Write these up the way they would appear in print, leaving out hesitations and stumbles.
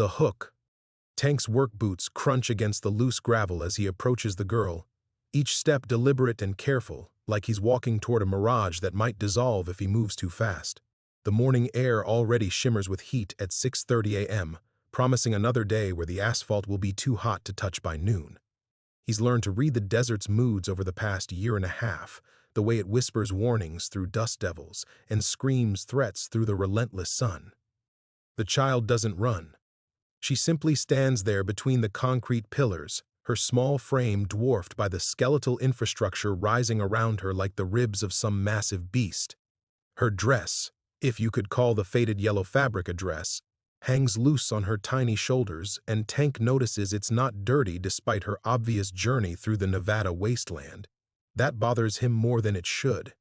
The hook. Tank's work boots crunch against the loose gravel as he approaches the girl, each step deliberate and careful, like he's walking toward a mirage that might dissolve if he moves too fast. The morning air already shimmers with heat at 6:30 a.m., promising another day where the asphalt will be too hot to touch by noon. He's learned to read the desert's moods over the past year and a half, the way it whispers warnings through dust devils and screams threats through the relentless sun. The child doesn't run. She simply stands there between the concrete pillars, her small frame dwarfed by the skeletal infrastructure rising around her like the ribs of some massive beast. Her dress, if you could call the faded yellow fabric a dress, hangs loose on her tiny shoulders, and Tank notices it's not dirty despite her obvious journey through the Nevada wasteland. That bothers him more than it should.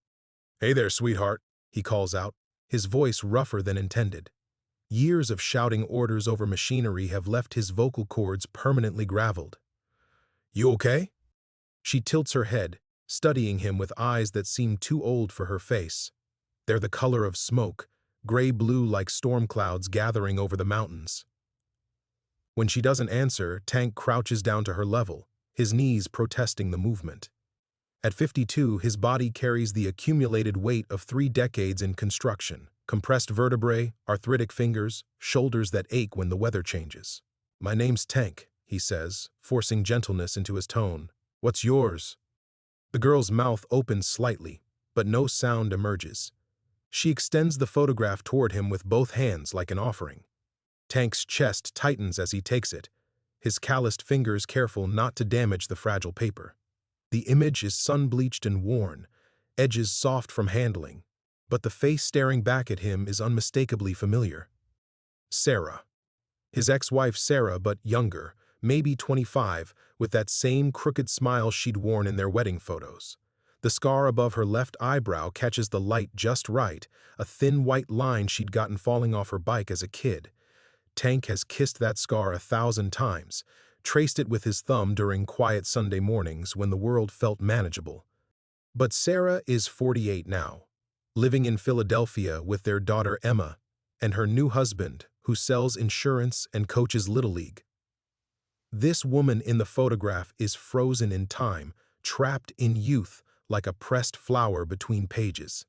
"Hey there, sweetheart," he calls out, his voice rougher than intended. Years of shouting orders over machinery have left his vocal cords permanently graveled. "You okay?" She tilts her head, studying him with eyes that seem too old for her face. They're the color of smoke, gray-blue like storm clouds gathering over the mountains. When she doesn't answer, Tank crouches down to her level, his knees protesting the movement. At 52, his body carries the accumulated weight of 3 decades in construction. Compressed vertebrae, arthritic fingers, shoulders that ache when the weather changes. "My name's Tank," he says, forcing gentleness into his tone. "What's yours?" The girl's mouth opens slightly, but no sound emerges. She extends the photograph toward him with both hands like an offering. Tank's chest tightens as he takes it, his calloused fingers careful not to damage the fragile paper. The image is sun-bleached and worn, edges soft from handling, but the face staring back at him is unmistakably familiar. Sarah. His ex-wife Sarah, but younger, maybe 25, with that same crooked smile she'd worn in their wedding photos. The scar above her left eyebrow catches the light just right, a thin white line she'd gotten falling off her bike as a kid. Tank has kissed that scar 1,000 times, traced it with his thumb during quiet Sunday mornings when the world felt manageable. But Sarah is 48 now, living in Philadelphia with their daughter Emma and her new husband, who sells insurance and coaches Little League. This woman in the photograph is frozen in time, trapped in youth like a pressed flower between pages.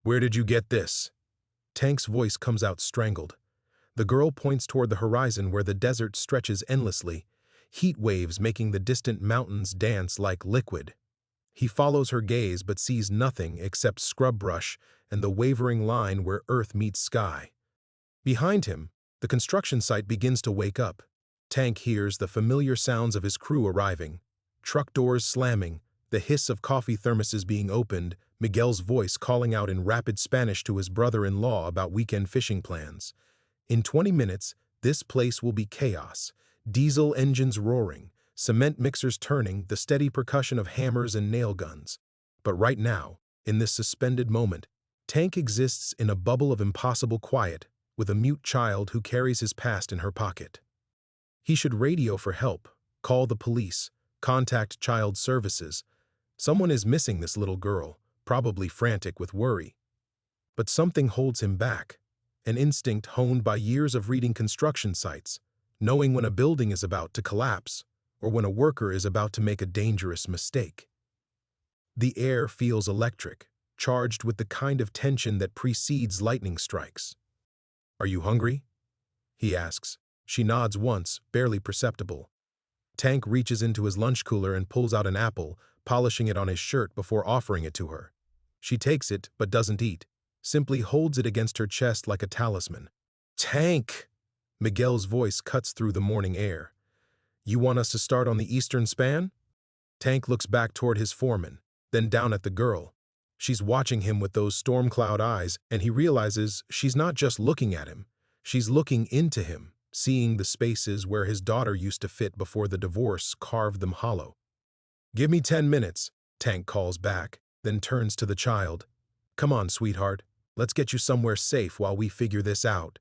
"Where did you get this?" Tank's voice comes out strangled. The girl points toward the horizon where the desert stretches endlessly, heat waves making the distant mountains dance like liquid. He follows her gaze but sees nothing except scrub brush and the wavering line where earth meets sky. Behind him, the construction site begins to wake up. Tank hears the familiar sounds of his crew arriving, truck doors slamming, the hiss of coffee thermoses being opened, Miguel's voice calling out in rapid Spanish to his brother-in-law about weekend fishing plans. In 20 minutes, this place will be chaos, diesel engines roaring, cement mixers turning, the steady percussion of hammers and nail guns. But right now, in this suspended moment, Tank exists in a bubble of impossible quiet, with a mute child who carries his past in her pocket. He should radio for help, call the police, contact child services. Someone is missing this little girl, probably frantic with worry. But something holds him back, an instinct honed by years of reading construction sites, knowing when a building is about to collapse, or when a worker is about to make a dangerous mistake. The air feels electric, charged with the kind of tension that precedes lightning strikes. "Are you hungry?" he asks. She nods once, barely perceptible. Tank reaches into his lunch cooler and pulls out an apple, polishing it on his shirt before offering it to her. She takes it, but doesn't eat, simply holds it against her chest like a talisman. "Tank!" Miguel's voice cuts through the morning air. "You want us to start on the eastern span?" Tank looks back toward his foreman, then down at the girl. She's watching him with those storm cloud eyes, and he realizes she's not just looking at him, she's looking into him, seeing the spaces where his daughter used to fit before the divorce carved them hollow. "Give me 10 minutes, Tank calls back, then turns to the child. "Come on, sweetheart, let's get you somewhere safe while we figure this out."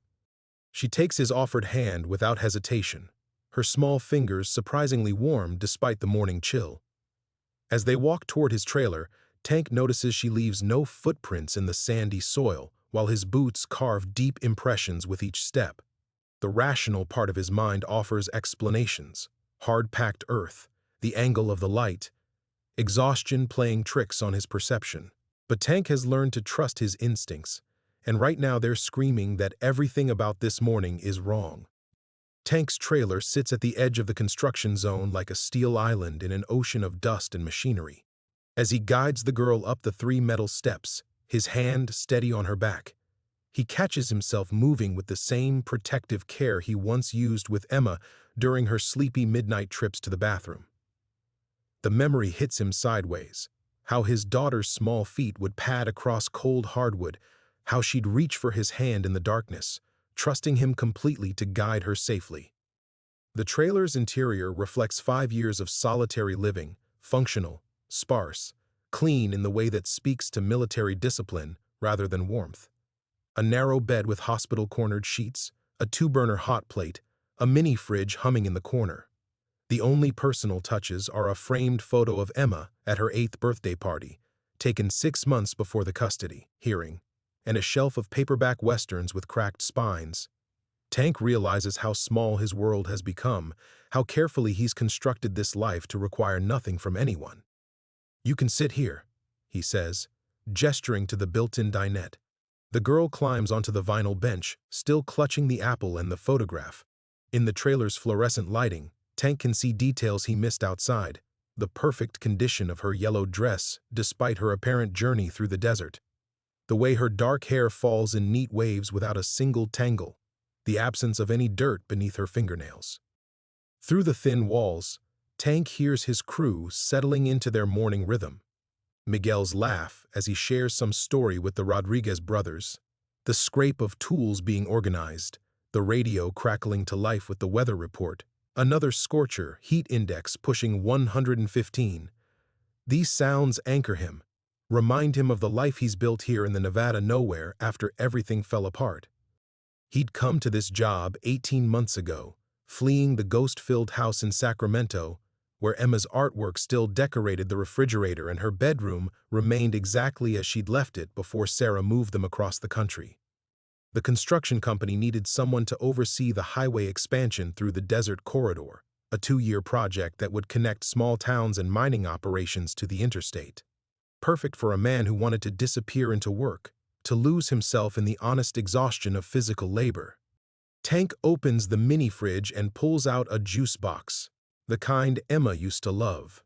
She takes his offered hand without hesitation, her small fingers surprisingly warm despite the morning chill. As they walk toward his trailer, Tank notices she leaves no footprints in the sandy soil, while his boots carve deep impressions with each step. The rational part of his mind offers explanations: hard-packed earth, the angle of the light, exhaustion playing tricks on his perception. But Tank has learned to trust his instincts, and right now they're screaming that everything about this morning is wrong. Tank's trailer sits at the edge of the construction zone like a steel island in an ocean of dust and machinery. As he guides the girl up the 3 metal steps, his hand steady on her back, he catches himself moving with the same protective care he once used with Emma during her sleepy midnight trips to the bathroom. The memory hits him sideways: how his daughter's small feet would pad across cold hardwood, how she'd reach for his hand in the darkness, trusting him completely to guide her safely. The trailer's interior reflects 5 years of solitary living, functional, sparse, clean in the way that speaks to military discipline rather than warmth. A narrow bed with hospital-cornered sheets, a 2-burner hot plate, a mini-fridge humming in the corner. The only personal touches are a framed photo of Emma at her 8th birthday party, taken 6 months before the custody hearing, and a shelf of paperback westerns with cracked spines. Tank realizes how small his world has become, how carefully he's constructed this life to require nothing from anyone. "You can sit here," he says, gesturing to the built-in dinette. The girl climbs onto the vinyl bench, still clutching the apple and the photograph. In the trailer's fluorescent lighting, Tank can see details he missed outside: the perfect condition of her yellow dress despite her apparent journey through the desert, the way her dark hair falls in neat waves without a single tangle, the absence of any dirt beneath her fingernails. Through the thin walls, Tank hears his crew settling into their morning rhythm. Miguel's laugh as he shares some story with the Rodriguez brothers, the scrape of tools being organized, the radio crackling to life with the weather report, another scorcher, heat index pushing 115. These sounds anchor him, remind him of the life he's built here in the Nevada nowhere after everything fell apart. He'd come to this job 18 months ago, fleeing the ghost-filled house in Sacramento, where Emma's artwork still decorated the refrigerator and her bedroom remained exactly as she'd left it before Sarah moved them across the country. The construction company needed someone to oversee the highway expansion through the desert corridor, a 2-year project that would connect small towns and mining operations to the interstate. Perfect for a man who wanted to disappear into work, to lose himself in the honest exhaustion of physical labor. Tank opens the mini-fridge and pulls out a juice box, the kind Emma used to love.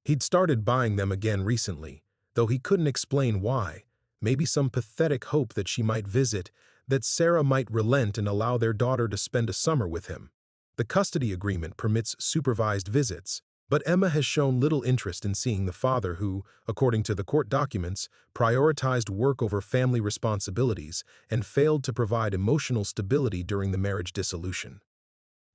He'd started buying them again recently, though he couldn't explain why. Maybe some pathetic hope that she might visit, that Sarah might relent and allow their daughter to spend a summer with him. The custody agreement permits supervised visits, but Emma has shown little interest in seeing the father who, according to the court documents, prioritized work over family responsibilities and failed to provide emotional stability during the marriage dissolution.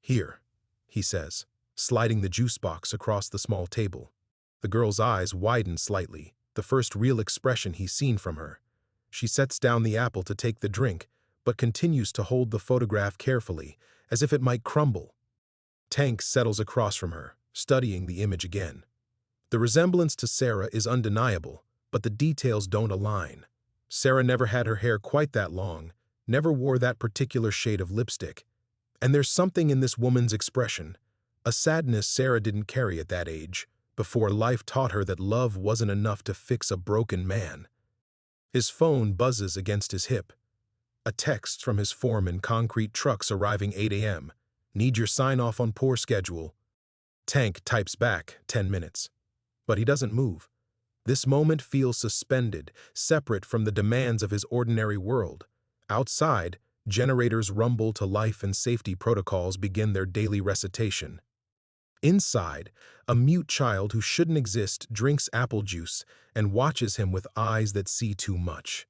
"Here," he says, sliding the juice box across the small table. The girl's eyes widen slightly, the first real expression he's seen from her. She sets down the apple to take the drink, but continues to hold the photograph carefully, as if it might crumble. Tank settles across from her, studying the image again. The resemblance to Sarah is undeniable, but the details don't align. Sarah never had her hair quite that long, never wore that particular shade of lipstick. And there's something in this woman's expression, a sadness Sarah didn't carry at that age, before life taught her that love wasn't enough to fix a broken man. His phone buzzes against his hip. A text from his foreman: concrete trucks arriving 8 a.m. Need your sign-off on poor schedule. Tank types back 10 minutes. But he doesn't move. This moment feels suspended, separate from the demands of his ordinary world. Outside, generators rumble to life and safety protocols begin their daily recitation. Inside, a mute child who shouldn't exist drinks apple juice and watches him with eyes that see too much.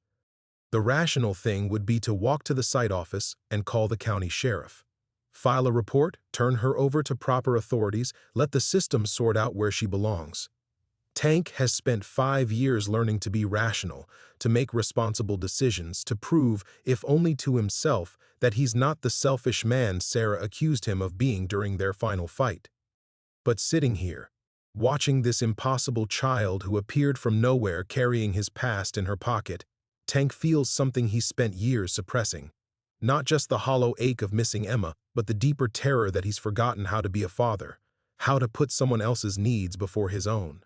The rational thing would be to walk to the site office and call the county sheriff. File a report, turn her over to proper authorities, let the system sort out where she belongs. Tank has spent 5 years learning to be rational, to make responsible decisions, to prove, if only to himself, that he's not the selfish man Sarah accused him of being during their final fight. But sitting here, watching this impossible child who appeared from nowhere carrying his past in her pocket, Tank feels something he spent years suppressing: Not just the hollow ache of missing Emma, but the deeper terror that he's forgotten how to be a father, how to put someone else's needs before his own.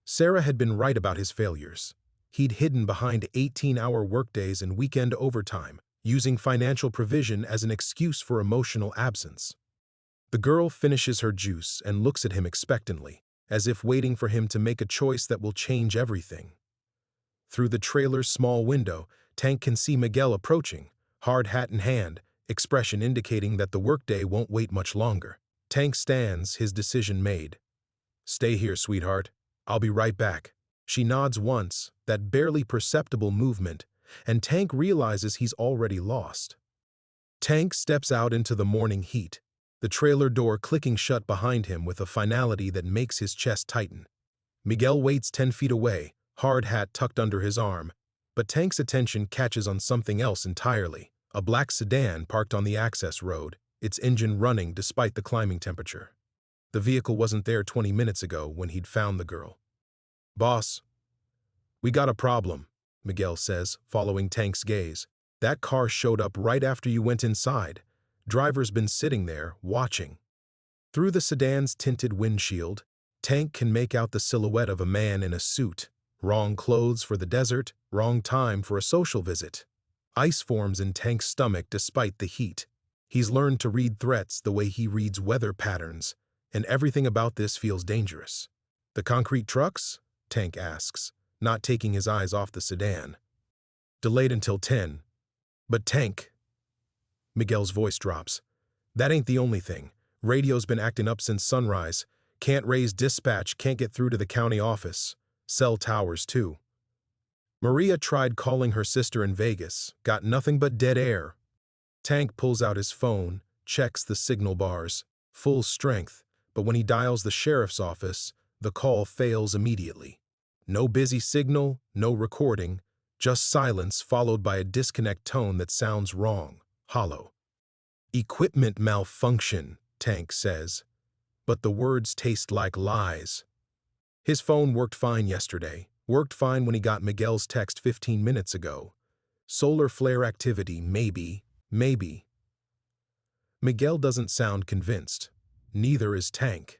Sarah had been right about his failures. He'd hidden behind 18-hour workdays and weekend overtime, using financial provision as an excuse for emotional absence. The girl finishes her juice and looks at him expectantly, as if waiting for him to make a choice that will change everything. Through the trailer's small window, Tank can see Miguel approaching, hard hat in hand, expression indicating that the workday won't wait much longer. Tank stands, his decision made. "Stay here, sweetheart. I'll be right back." She nods once, that barely perceptible movement, and Tank realizes he's already lost. Tank steps out into the morning heat, the trailer door clicking shut behind him with a finality that makes his chest tighten. Miguel waits 10 feet away, hard hat tucked under his arm, but Tank's attention catches on something else entirely. A black sedan parked on the access road, its engine running despite the climbing temperature. The vehicle wasn't there 20 minutes ago when he'd found the girl. "Boss, we got a problem," Miguel says, following Tank's gaze. "That car showed up right after you went inside. Driver's been sitting there, watching." Through the sedan's tinted windshield, Tank can make out the silhouette of a man in a suit. Wrong clothes for the desert, wrong time for a social visit. Ice forms in Tank's stomach despite the heat. He's learned to read threats the way he reads weather patterns, and everything about this feels dangerous. "The concrete trucks?" Tank asks, not taking his eyes off the sedan. "Delayed until 10. But Tank..." Miguel's voice drops. "That ain't the only thing. Radio's been acting up since sunrise. Can't raise dispatch, can't get through to the county office. Cell towers, too. Maria tried calling her sister in Vegas, got nothing but dead air." Tank pulls out his phone, checks the signal bars. Full strength, but when he dials the sheriff's office, the call fails immediately. No busy signal, no recording, just silence followed by a disconnect tone that sounds wrong, hollow. "Equipment malfunction," Tank says, but the words taste like lies. His phone worked fine yesterday, worked fine when he got Miguel's text 15 minutes ago. Solar flare activity, maybe. Miguel doesn't sound convinced. Neither is Tank.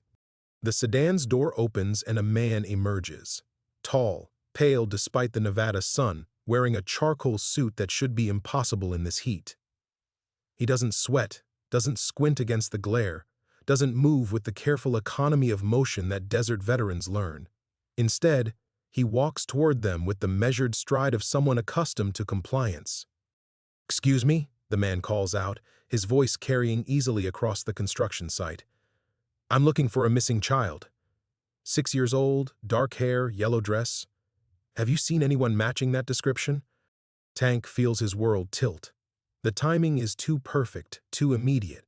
The sedan's door opens and a man emerges. Tall, pale despite the Nevada sun, wearing a charcoal suit that should be impossible in this heat. He doesn't sweat, doesn't squint against the glare, doesn't move with the careful economy of motion that desert veterans learn. Instead, he walks toward them with the measured stride of someone accustomed to compliance. "Excuse me?" the man calls out, his voice carrying easily across the construction site. "I'm looking for a missing child. 6 years old, dark hair, yellow dress. Have you seen anyone matching that description?" Tank feels his world tilt. The timing is too perfect, too immediate.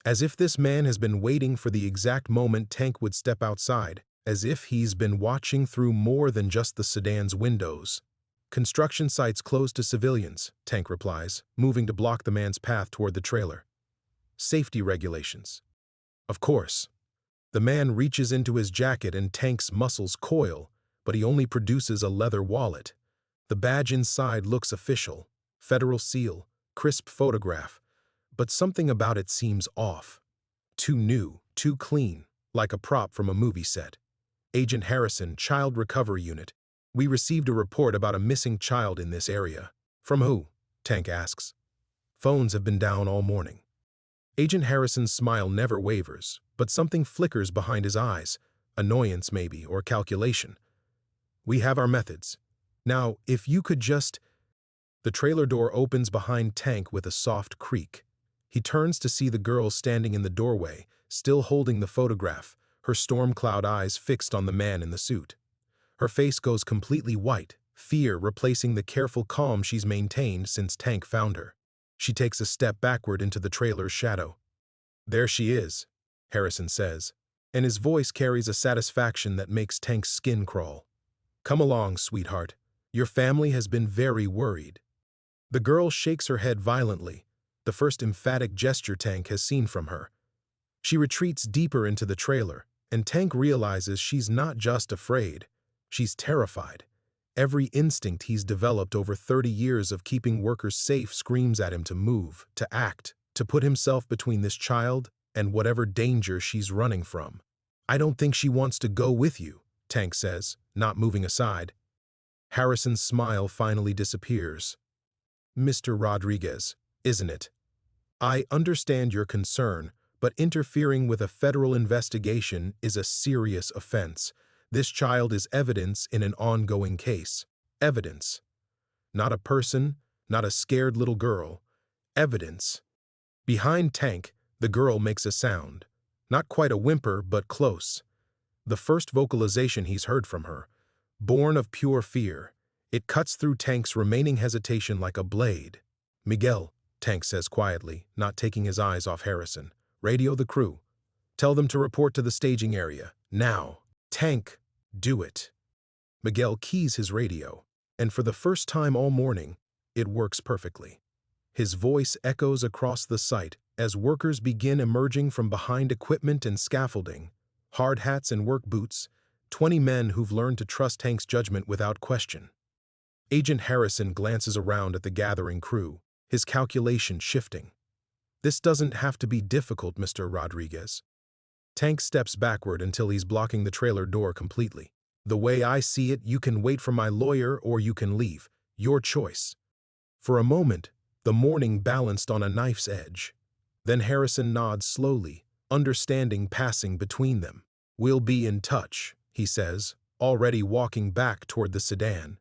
As if this man has been waiting for the exact moment Tank would step outside, as if he's been watching through more than just the sedan's windows. "Construction sites closed to civilians," Tank replies, moving to block the man's path toward the trailer. "Safety regulations." "Of course." The man reaches into his jacket and Tank's muscles coil, but he only produces a leather wallet. The badge inside looks official. Federal seal, crisp photograph. But something about it seems off. Too new, too clean, like a prop from a movie set. "Agent Harrison, Child Recovery Unit. We received a report about a missing child in this area." "From who?" Tank asks. "Phones have been down all morning." Agent Harrison's smile never wavers, but something flickers behind his eyes. Annoyance, maybe, or calculation. "We have our methods. Now, if you could just..." The trailer door opens behind Tank with a soft creak. He turns to see the girl standing in the doorway, still holding the photograph, her storm cloud eyes fixed on the man in the suit. Her face goes completely white, fear replacing the careful calm she's maintained since Tank found her. She takes a step backward into the trailer's shadow. "There she is," Harrison says, and his voice carries a satisfaction that makes Tank's skin crawl. "Come along, sweetheart. Your family has been very worried." The girl shakes her head violently, the first emphatic gesture Tank has seen from her. She retreats deeper into the trailer, and Tank realizes she's not just afraid, she's terrified. Every instinct he's developed over 30 years of keeping workers safe screams at him to move, to act, to put himself between this child and whatever danger she's running from. "I don't think she wants to go with you," Tank says, not moving aside. Harrison's smile finally disappears. "Mr. Rodriguez, isn't it? I understand your concern, but interfering with a federal investigation is a serious offense. This child is evidence in an ongoing case. Evidence. Not a person, not a scared little girl. Evidence." Behind Tank, the girl makes a sound. Not quite a whimper, but close. The first vocalization he's heard from her. Born of pure fear. It cuts through Tank's remaining hesitation like a blade. "Miguel," Tank says quietly, not taking his eyes off Harrison. "Radio the crew. Tell them to report to the staging area. Now." "Tank, do it." Miguel keys his radio, and for the first time all morning, it works perfectly. His voice echoes across the site as workers begin emerging from behind equipment and scaffolding, hard hats and work boots, 20 men who've learned to trust Tank's judgment without question. Agent Harrison glances around at the gathering crew, his calculation shifting. "This doesn't have to be difficult, Mr. Rodriguez." Tank steps backward until he's blocking the trailer door completely. "The way I see it, you can wait for my lawyer or you can leave. Your choice." For a moment, the morning balanced on a knife's edge. Then Harrison nods slowly, understanding passing between them. "We'll be in touch," he says, already walking back toward the sedan.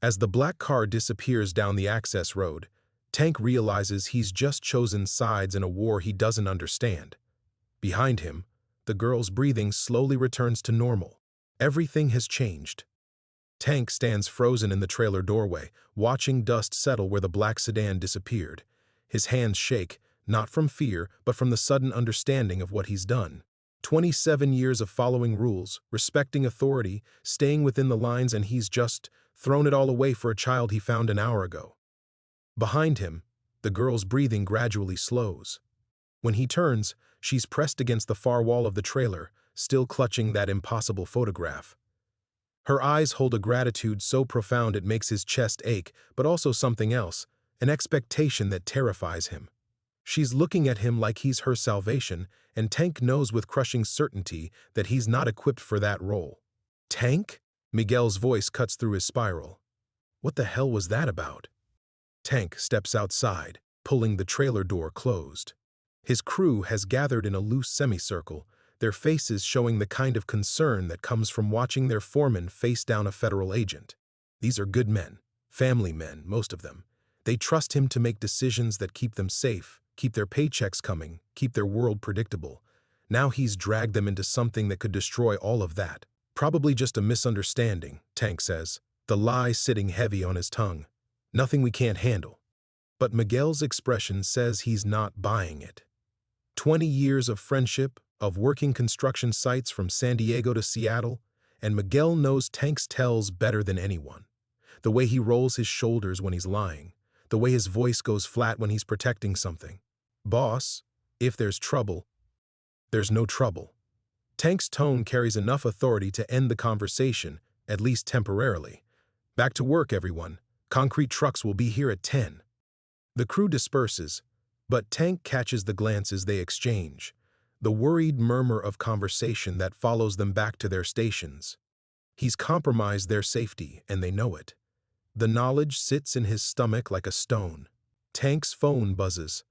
As the black car disappears down the access road, Tank realizes he's just chosen sides in a war he doesn't understand. Behind him, the girl's breathing slowly returns to normal. Everything has changed. Tank stands frozen in the trailer doorway, watching dust settle where the black sedan disappeared. His hands shake, not from fear, but from the sudden understanding of what he's done. 27 years of following rules, respecting authority, staying within the lines, and he's just thrown it all away for a child he found an hour ago. Behind him, the girl's breathing gradually slows. When he turns, she's pressed against the far wall of the trailer, still clutching that impossible photograph. Her eyes hold a gratitude so profound it makes his chest ache, but also something else, an expectation that terrifies him. She's looking at him like he's her salvation, and Tank knows with crushing certainty that he's not equipped for that role. "Tank?" Miguel's voice cuts through his spiral. What the hell was that about? Tank steps outside, pulling the trailer door closed. His crew has gathered in a loose semicircle, their faces showing the kind of concern that comes from watching their foreman face down a federal agent. These are good men, family men, most of them. They trust him to make decisions that keep them safe, keep their paychecks coming, keep their world predictable. Now he's dragged them into something that could destroy all of that. Probably just a misunderstanding, Tank says, the lie sitting heavy on his tongue. Nothing we can't handle. But Miguel's expression says he's not buying it. 20 years of friendship, of working construction sites from San Diego to Seattle, and Miguel knows Tank's tells better than anyone. The way he rolls his shoulders when he's lying, the way his voice goes flat when he's protecting something. Boss, if there's trouble, there's no trouble. Tank's tone carries enough authority to end the conversation, at least temporarily. Back to work, everyone. Concrete trucks will be here at 10. The crew disperses, but Tank catches the glances they exchange, the worried murmur of conversation that follows them back to their stations. He's compromised their safety, and they know it. The knowledge sits in his stomach like a stone. Tank's phone buzzes.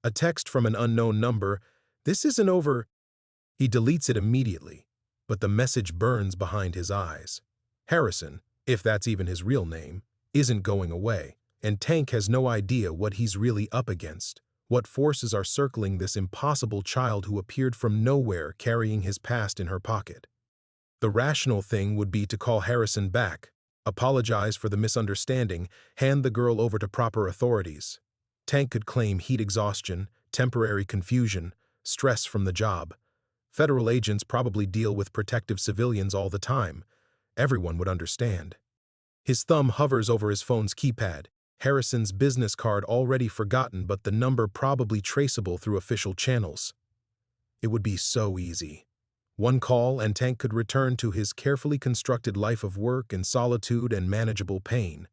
A text from an unknown number. This isn't over. He deletes it immediately, but the message burns behind his eyes. Harrison, if that's even his real name, isn't going away, and Tank has no idea what he's really up against, what forces are circling this impossible child who appeared from nowhere carrying his past in her pocket. The rational thing would be to call Harrison back, apologize for the misunderstanding, hand the girl over to proper authorities. Tank could claim heat exhaustion, temporary confusion, stress from the job. Federal agents probably deal with protective civilians all the time. Everyone would understand. His thumb hovers over his phone's keypad, Harrison's business card already forgotten but the number probably traceable through official channels. It would be so easy. One call and Tank could return to his carefully constructed life of work in solitude and manageable pain.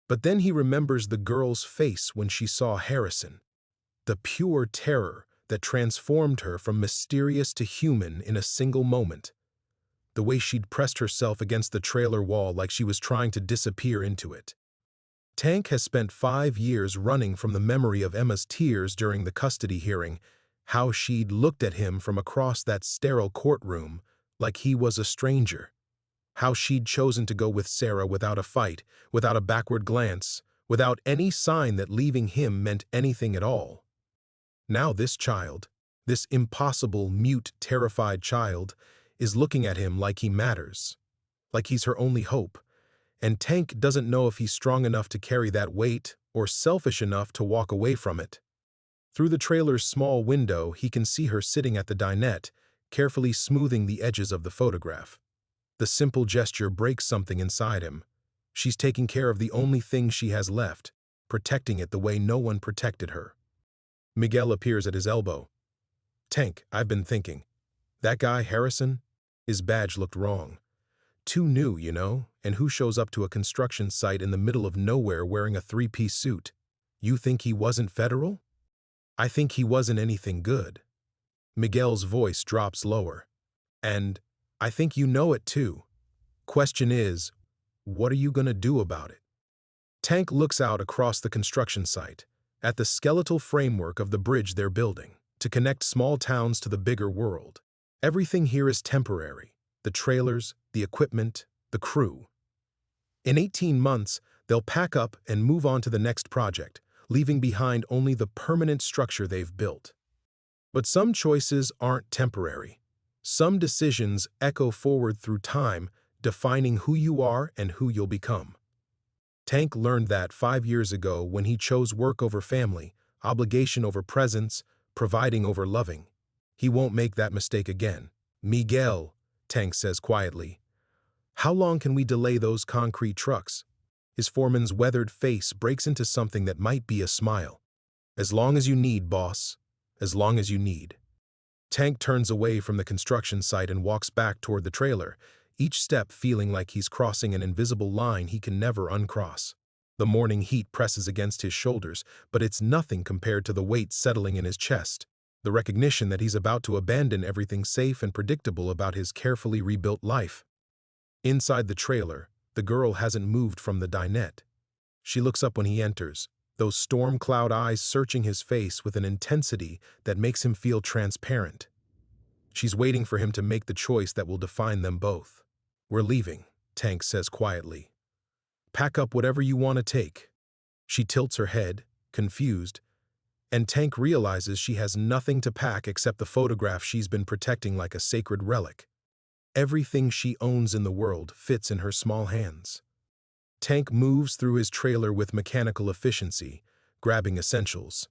But then he remembers the girl's face when she saw Harrison, the pure terror that transformed her from mysterious to human in a single moment. The way she'd pressed herself against the trailer wall like she was trying to disappear into it. Tank has spent 5 years running from the memory of Emma's tears during the custody hearing, how she'd looked at him from across that sterile courtroom like he was a stranger, how she'd chosen to go with Sarah without a fight, without a backward glance, without any sign that leaving him meant anything at all. Now this child, this impossible, mute, terrified child, is looking at him like he matters, like he's her only hope, and Tank doesn't know if he's strong enough to carry that weight or selfish enough to walk away from it. Through the trailer's small window, he can see her sitting at the dinette, carefully smoothing the edges of the photograph. The simple gesture breaks something inside him. She's taking care of the only thing she has left, protecting it the way no one protected her. Miguel appears at his elbow. "Tank, I've been thinking. That guy, Harrison, his badge looked wrong. Too new, you know, and who shows up to a construction site in the middle of nowhere wearing a 3-piece suit? You think he wasn't federal? I think he wasn't anything good." Miguel's voice drops lower. "And I think you know it too. Question is, what are you gonna do about it?" Tank looks out across the construction site, at the skeletal framework of the bridge they're building, to connect small towns to the bigger world. Everything here is temporary. The trailers, the equipment, the crew. In 18 months, they'll pack up and move on to the next project, leaving behind only the permanent structure they've built. But some choices aren't temporary. Some decisions echo forward through time, defining who you are and who you'll become. Tank learned that 5 years ago when he chose work over family, obligation over presence, providing over loving. He won't make that mistake again. "Miguel," Tank says quietly, "how long can we delay those concrete trucks?" His foreman's weathered face breaks into something that might be a smile. "As long as you need, boss. As long as you need." Tank turns away from the construction site and walks back toward the trailer, each step feeling like he's crossing an invisible line he can never uncross. The morning heat presses against his shoulders, but it's nothing compared to the weight settling in his chest, the recognition that he's about to abandon everything safe and predictable about his carefully rebuilt life. Inside the trailer, the girl hasn't moved from the dinette. She looks up when he enters, those storm cloud eyes searching his face with an intensity that makes him feel transparent. She's waiting for him to make the choice that will define them both. "We're leaving," Tank says quietly. "Pack up whatever you want to take." She tilts her head, confused, and Tank realizes she has nothing to pack except the photograph she's been protecting like a sacred relic. Everything she owns in the world fits in her small hands. Tank moves through his trailer with mechanical efficiency, grabbing essentials.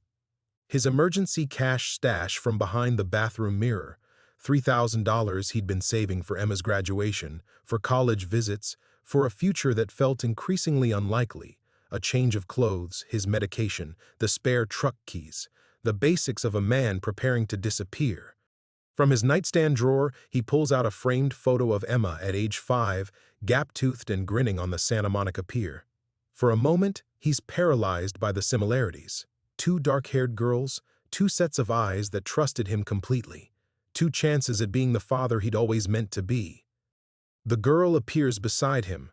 His emergency cash stash from behind the bathroom mirror, $3,000 he'd been saving for Emma's graduation, for college visits, for a future that felt increasingly unlikely, a change of clothes, his medication, the spare truck keys, the basics of a man preparing to disappear. From his nightstand drawer, he pulls out a framed photo of Emma at age 5, gap-toothed and grinning on the Santa Monica Pier. For a moment, he's paralyzed by the similarities. 2 dark-haired girls, 2 sets of eyes that trusted him completely, 2 chances at being the father he'd always meant to be. The girl appears beside him,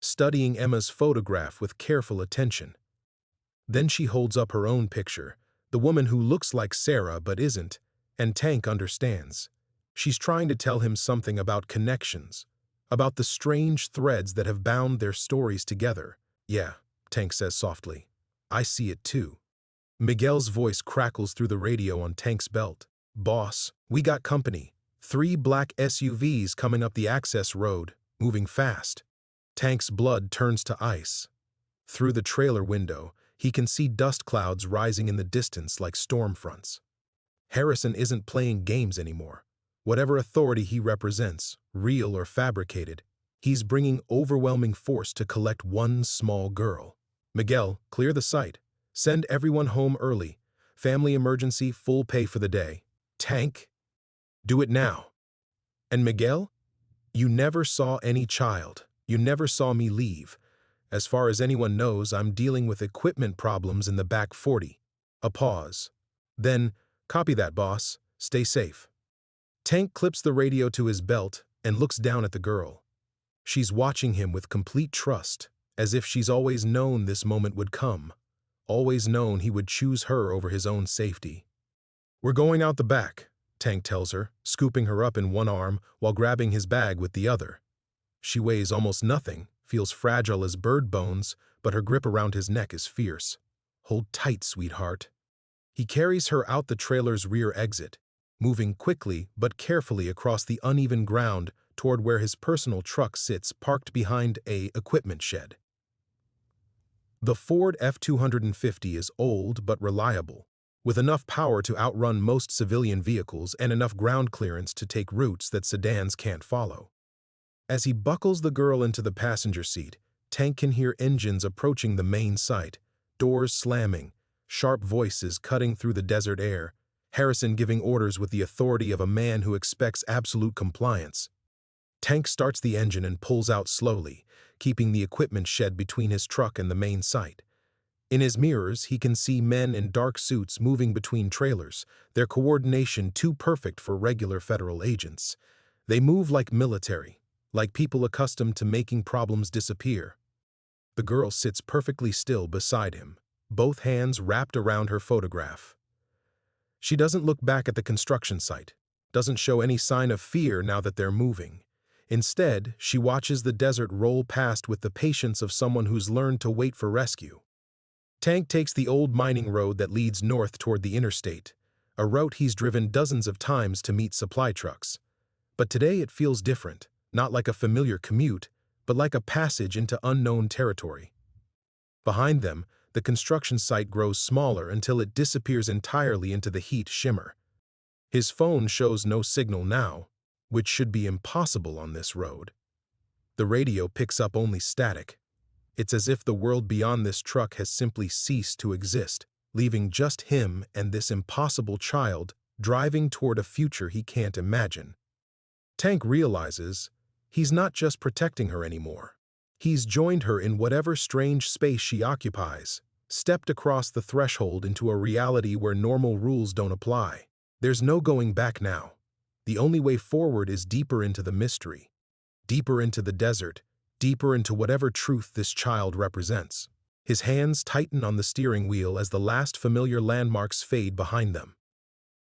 studying Emma's photograph with careful attention. Then she holds up her own picture, the woman who looks like Sarah but isn't, and Tank understands. She's trying to tell him something about connections, about the strange threads that have bound their stories together. "Yeah," Tank says softly. "I see it too." Miguel's voice crackles through the radio on Tank's belt. "Boss, we got company. 3 black SUVs coming up the access road, moving fast." Tank's blood turns to ice. Through the trailer window, he can see dust clouds rising in the distance like storm fronts. Harrison isn't playing games anymore. Whatever authority he represents, real or fabricated, he's bringing overwhelming force to collect one small girl. "Miguel, clear the site. Send everyone home early. Family emergency, full pay for the day." "Tank, do it now." And Miguel? You never saw any child. You never saw me leave. As far as anyone knows, I'm dealing with equipment problems in the back 40. A pause. Then, copy that, boss. Stay safe. Tank clips the radio to his belt and looks down at the girl. She's watching him with complete trust, as if she's always known this moment would come, always known he would choose her over his own safety. We're going out the back, Tank tells her, scooping her up in one arm while grabbing his bag with the other. She weighs almost nothing, feels fragile as bird bones, but her grip around his neck is fierce. Hold tight, sweetheart. He carries her out the trailer's rear exit, moving quickly but carefully across the uneven ground toward where his personal truck sits parked behind a equipment shed. The Ford F-250 is old but reliable, with enough power to outrun most civilian vehicles and enough ground clearance to take routes that sedans can't follow. As he buckles the girl into the passenger seat, Tank can hear engines approaching the main site, doors slamming, sharp voices cutting through the desert air, Harrison giving orders with the authority of a man who expects absolute compliance. Tank starts the engine and pulls out slowly, keeping the equipment shed between his truck and the main site. In his mirrors, he can see men in dark suits moving between trailers, their coordination too perfect for regular federal agents. They move like military, like people accustomed to making problems disappear. The girl sits perfectly still beside him, both hands wrapped around her photograph. She doesn't look back at the construction site, doesn't show any sign of fear now that they're moving. Instead, she watches the desert roll past with the patience of someone who's learned to wait for rescue. Tank takes the old mining road that leads north toward the Interstate, a route he's driven dozens of times to meet supply trucks. But today it feels different, not like a familiar commute, but like a passage into unknown territory. Behind them, the construction site grows smaller until it disappears entirely into the heat shimmer. His phone shows no signal now, which should be impossible on this road. The radio picks up only static. It's as if the world beyond this truck has simply ceased to exist, leaving just him and this impossible child driving toward a future he can't imagine. Tank realizes he's not just protecting her anymore. He's joined her in whatever strange space she occupies, stepped across the threshold into a reality where normal rules don't apply. There's no going back now. The only way forward is deeper into the mystery, deeper into the desert, deeper into whatever truth this child represents. His hands tighten on the steering wheel as the last familiar landmarks fade behind them.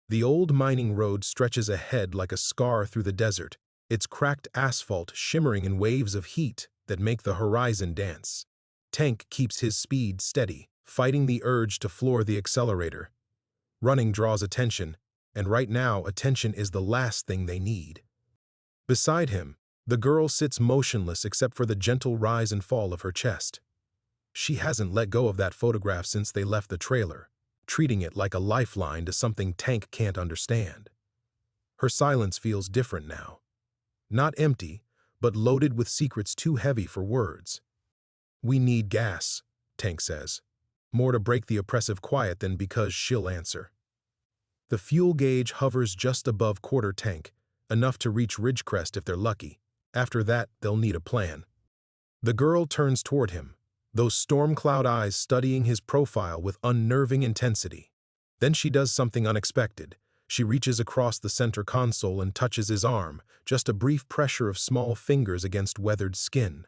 The old mining road stretches ahead like a scar through the desert, its cracked asphalt shimmering in waves of heat that make the horizon dance. Tank keeps his speed steady, fighting the urge to floor the accelerator. Running draws attention, and right now attention is the last thing they need. Beside him, the girl sits motionless except for the gentle rise and fall of her chest. She hasn't let go of that photograph since they left the trailer, treating it like a lifeline to something Tank can't understand. Her silence feels different now. Not empty, but loaded with secrets too heavy for words. "We need gas," Tank says, more to break the oppressive quiet than because she'll answer. The fuel gauge hovers just above quarter tank, enough to reach Ridgecrest if they're lucky. After that, they'll need a plan. The girl turns toward him, those storm cloud eyes studying his profile with unnerving intensity. Then she does something unexpected. She reaches across the center console and touches his arm, just a brief pressure of small fingers against weathered skin.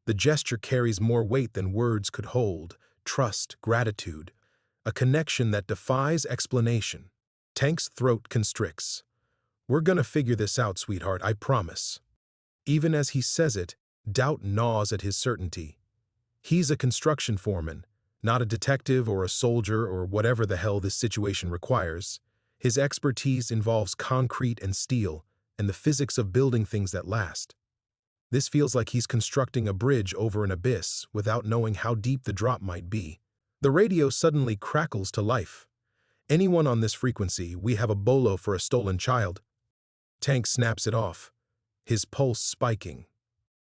The gesture carries more weight than words could hold: trust, gratitude, a connection that defies explanation. Tank's throat constricts. "We're gonna figure this out, sweetheart, I promise." Even as he says it, doubt gnaws at his certainty. He's a construction foreman, not a detective or a soldier or whatever the hell this situation requires. His expertise involves concrete and steel and the physics of building things that last. This feels like he's constructing a bridge over an abyss without knowing how deep the drop might be. The radio suddenly crackles to life. "Anyone on this frequency, we have a bolo for a stolen child." Tank snaps it off, his pulse spiking.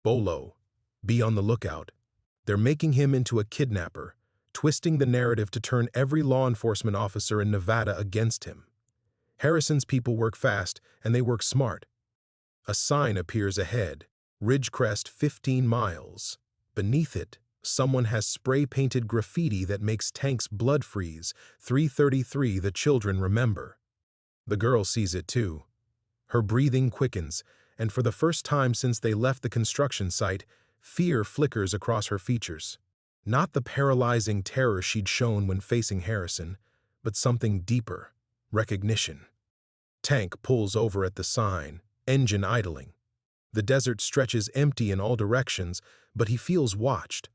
Bolo. Be on the lookout. They're making him into a kidnapper, twisting the narrative to turn every law enforcement officer in Nevada against him. Harrison's people work fast, and they work smart. A sign appears ahead, Ridgecrest 15 miles. Beneath it, someone has spray-painted graffiti that makes Tank's blood freeze, 3:33 the children remember. The girl sees it too. Her breathing quickens, and for the first time since they left the construction site, fear flickers across her features. Not the paralyzing terror she'd shown when facing Harrison, but something deeper, recognition. Tank pulls over at the sign, engine idling. The desert stretches empty in all directions, but he feels watched.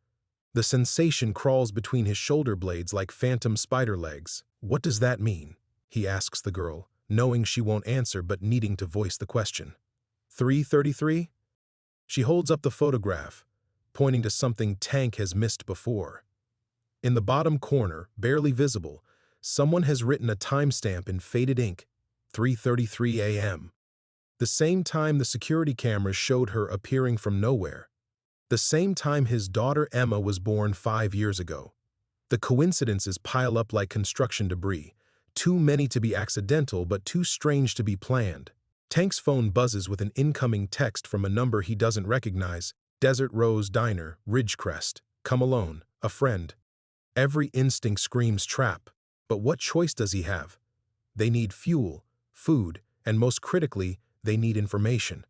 The sensation crawls between his shoulder blades like phantom spider legs. What does that mean? He asks the girl, knowing she won't answer but needing to voice the question. 3:33? She holds up the photograph, pointing to something Tank has missed before. In the bottom corner, barely visible, someone has written a timestamp in faded ink, 3:33 a.m. The same time the security cameras showed her appearing from nowhere. The same time his daughter Emma was born 5 years ago. The coincidences pile up like construction debris, too many to be accidental but too strange to be planned. Tank's phone buzzes with an incoming text from a number he doesn't recognize. Desert Rose Diner, Ridgecrest. Come alone, a friend. Every instinct screams trap, but what choice does he have? They need fuel, food, and most critically, they need information.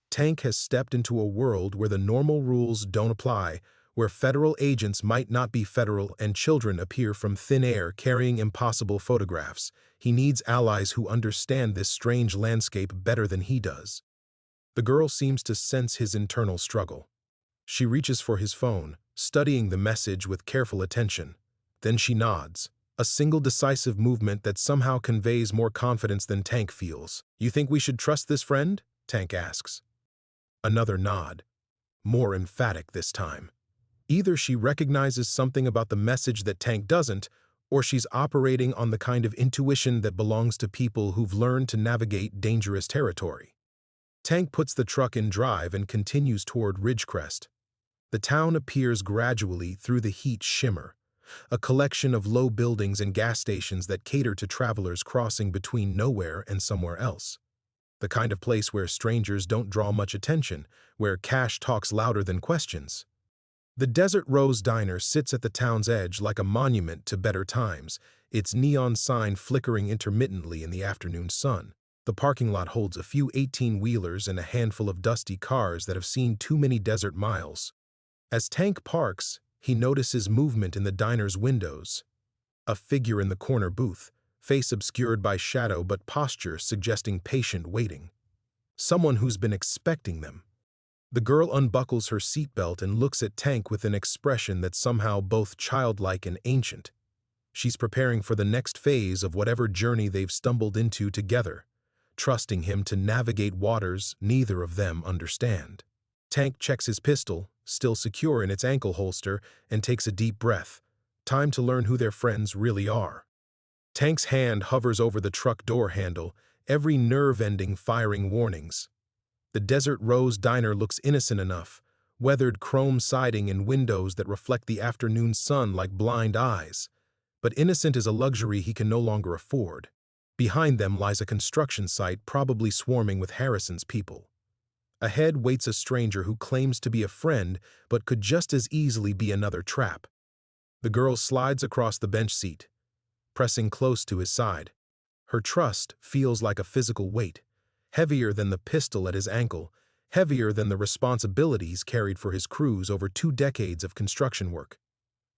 Tank has stepped into a world where the normal rules don't apply, where federal agents might not be federal and children appear from thin air carrying impossible photographs. He needs allies who understand this strange landscape better than he does. The girl seems to sense his internal struggle. She reaches for his phone, studying the message with careful attention. Then she nods, a single decisive movement that somehow conveys more confidence than Tank feels. You think we should trust this friend? Tank asks. Another nod, more emphatic this time. Either she recognizes something about the message that Tank doesn't, or she's operating on the kind of intuition that belongs to people who've learned to navigate dangerous territory. Tank puts the truck in drive and continues toward Ridgecrest. The town appears gradually through the heat shimmer, a collection of low buildings and gas stations that cater to travelers crossing between nowhere and somewhere else. The kind of place where strangers don't draw much attention, where cash talks louder than questions. The Desert Rose Diner sits at the town's edge like a monument to better times, its neon sign flickering intermittently in the afternoon sun. The parking lot holds a few 18-wheelers and a handful of dusty cars that have seen too many desert miles. As Tank parks, he notices movement in the diner's windows. A figure in the corner booth, face obscured by shadow but posture suggesting patient waiting. Someone who's been expecting them. The girl unbuckles her seatbelt and looks at Tank with an expression that's somehow both childlike and ancient. She's preparing for the next phase of whatever journey they've stumbled into together, trusting him to navigate waters neither of them understand. Tank checks his pistol, still secure in its ankle holster, and takes a deep breath. Time to learn who their friends really are. Tank's hand hovers over the truck door handle, every nerve ending firing warnings. The Desert Rose Diner looks innocent enough, weathered chrome siding and windows that reflect the afternoon sun like blind eyes. But innocent is a luxury he can no longer afford. Behind them lies a construction site probably swarming with Harrison's people. Ahead waits a stranger who claims to be a friend but could just as easily be another trap. The girl slides across the bench seat, pressing close to his side. Her trust feels like a physical weight, heavier than the pistol at his ankle, heavier than the responsibilities carried for his crews over 2 decades of construction work.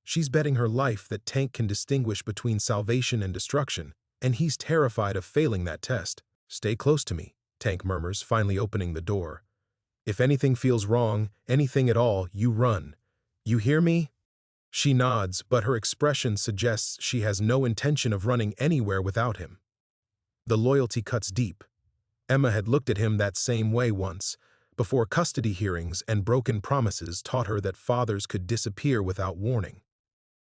She's betting her life that Tank can distinguish between salvation and destruction, and he's terrified of failing that test. Stay close to me, Tank murmurs, finally opening the door. If anything feels wrong, anything at all, you run. You hear me? She nods, but her expression suggests she has no intention of running anywhere without him. The loyalty cuts deep. Emma had looked at him that same way once, before custody hearings and broken promises taught her that fathers could disappear without warning.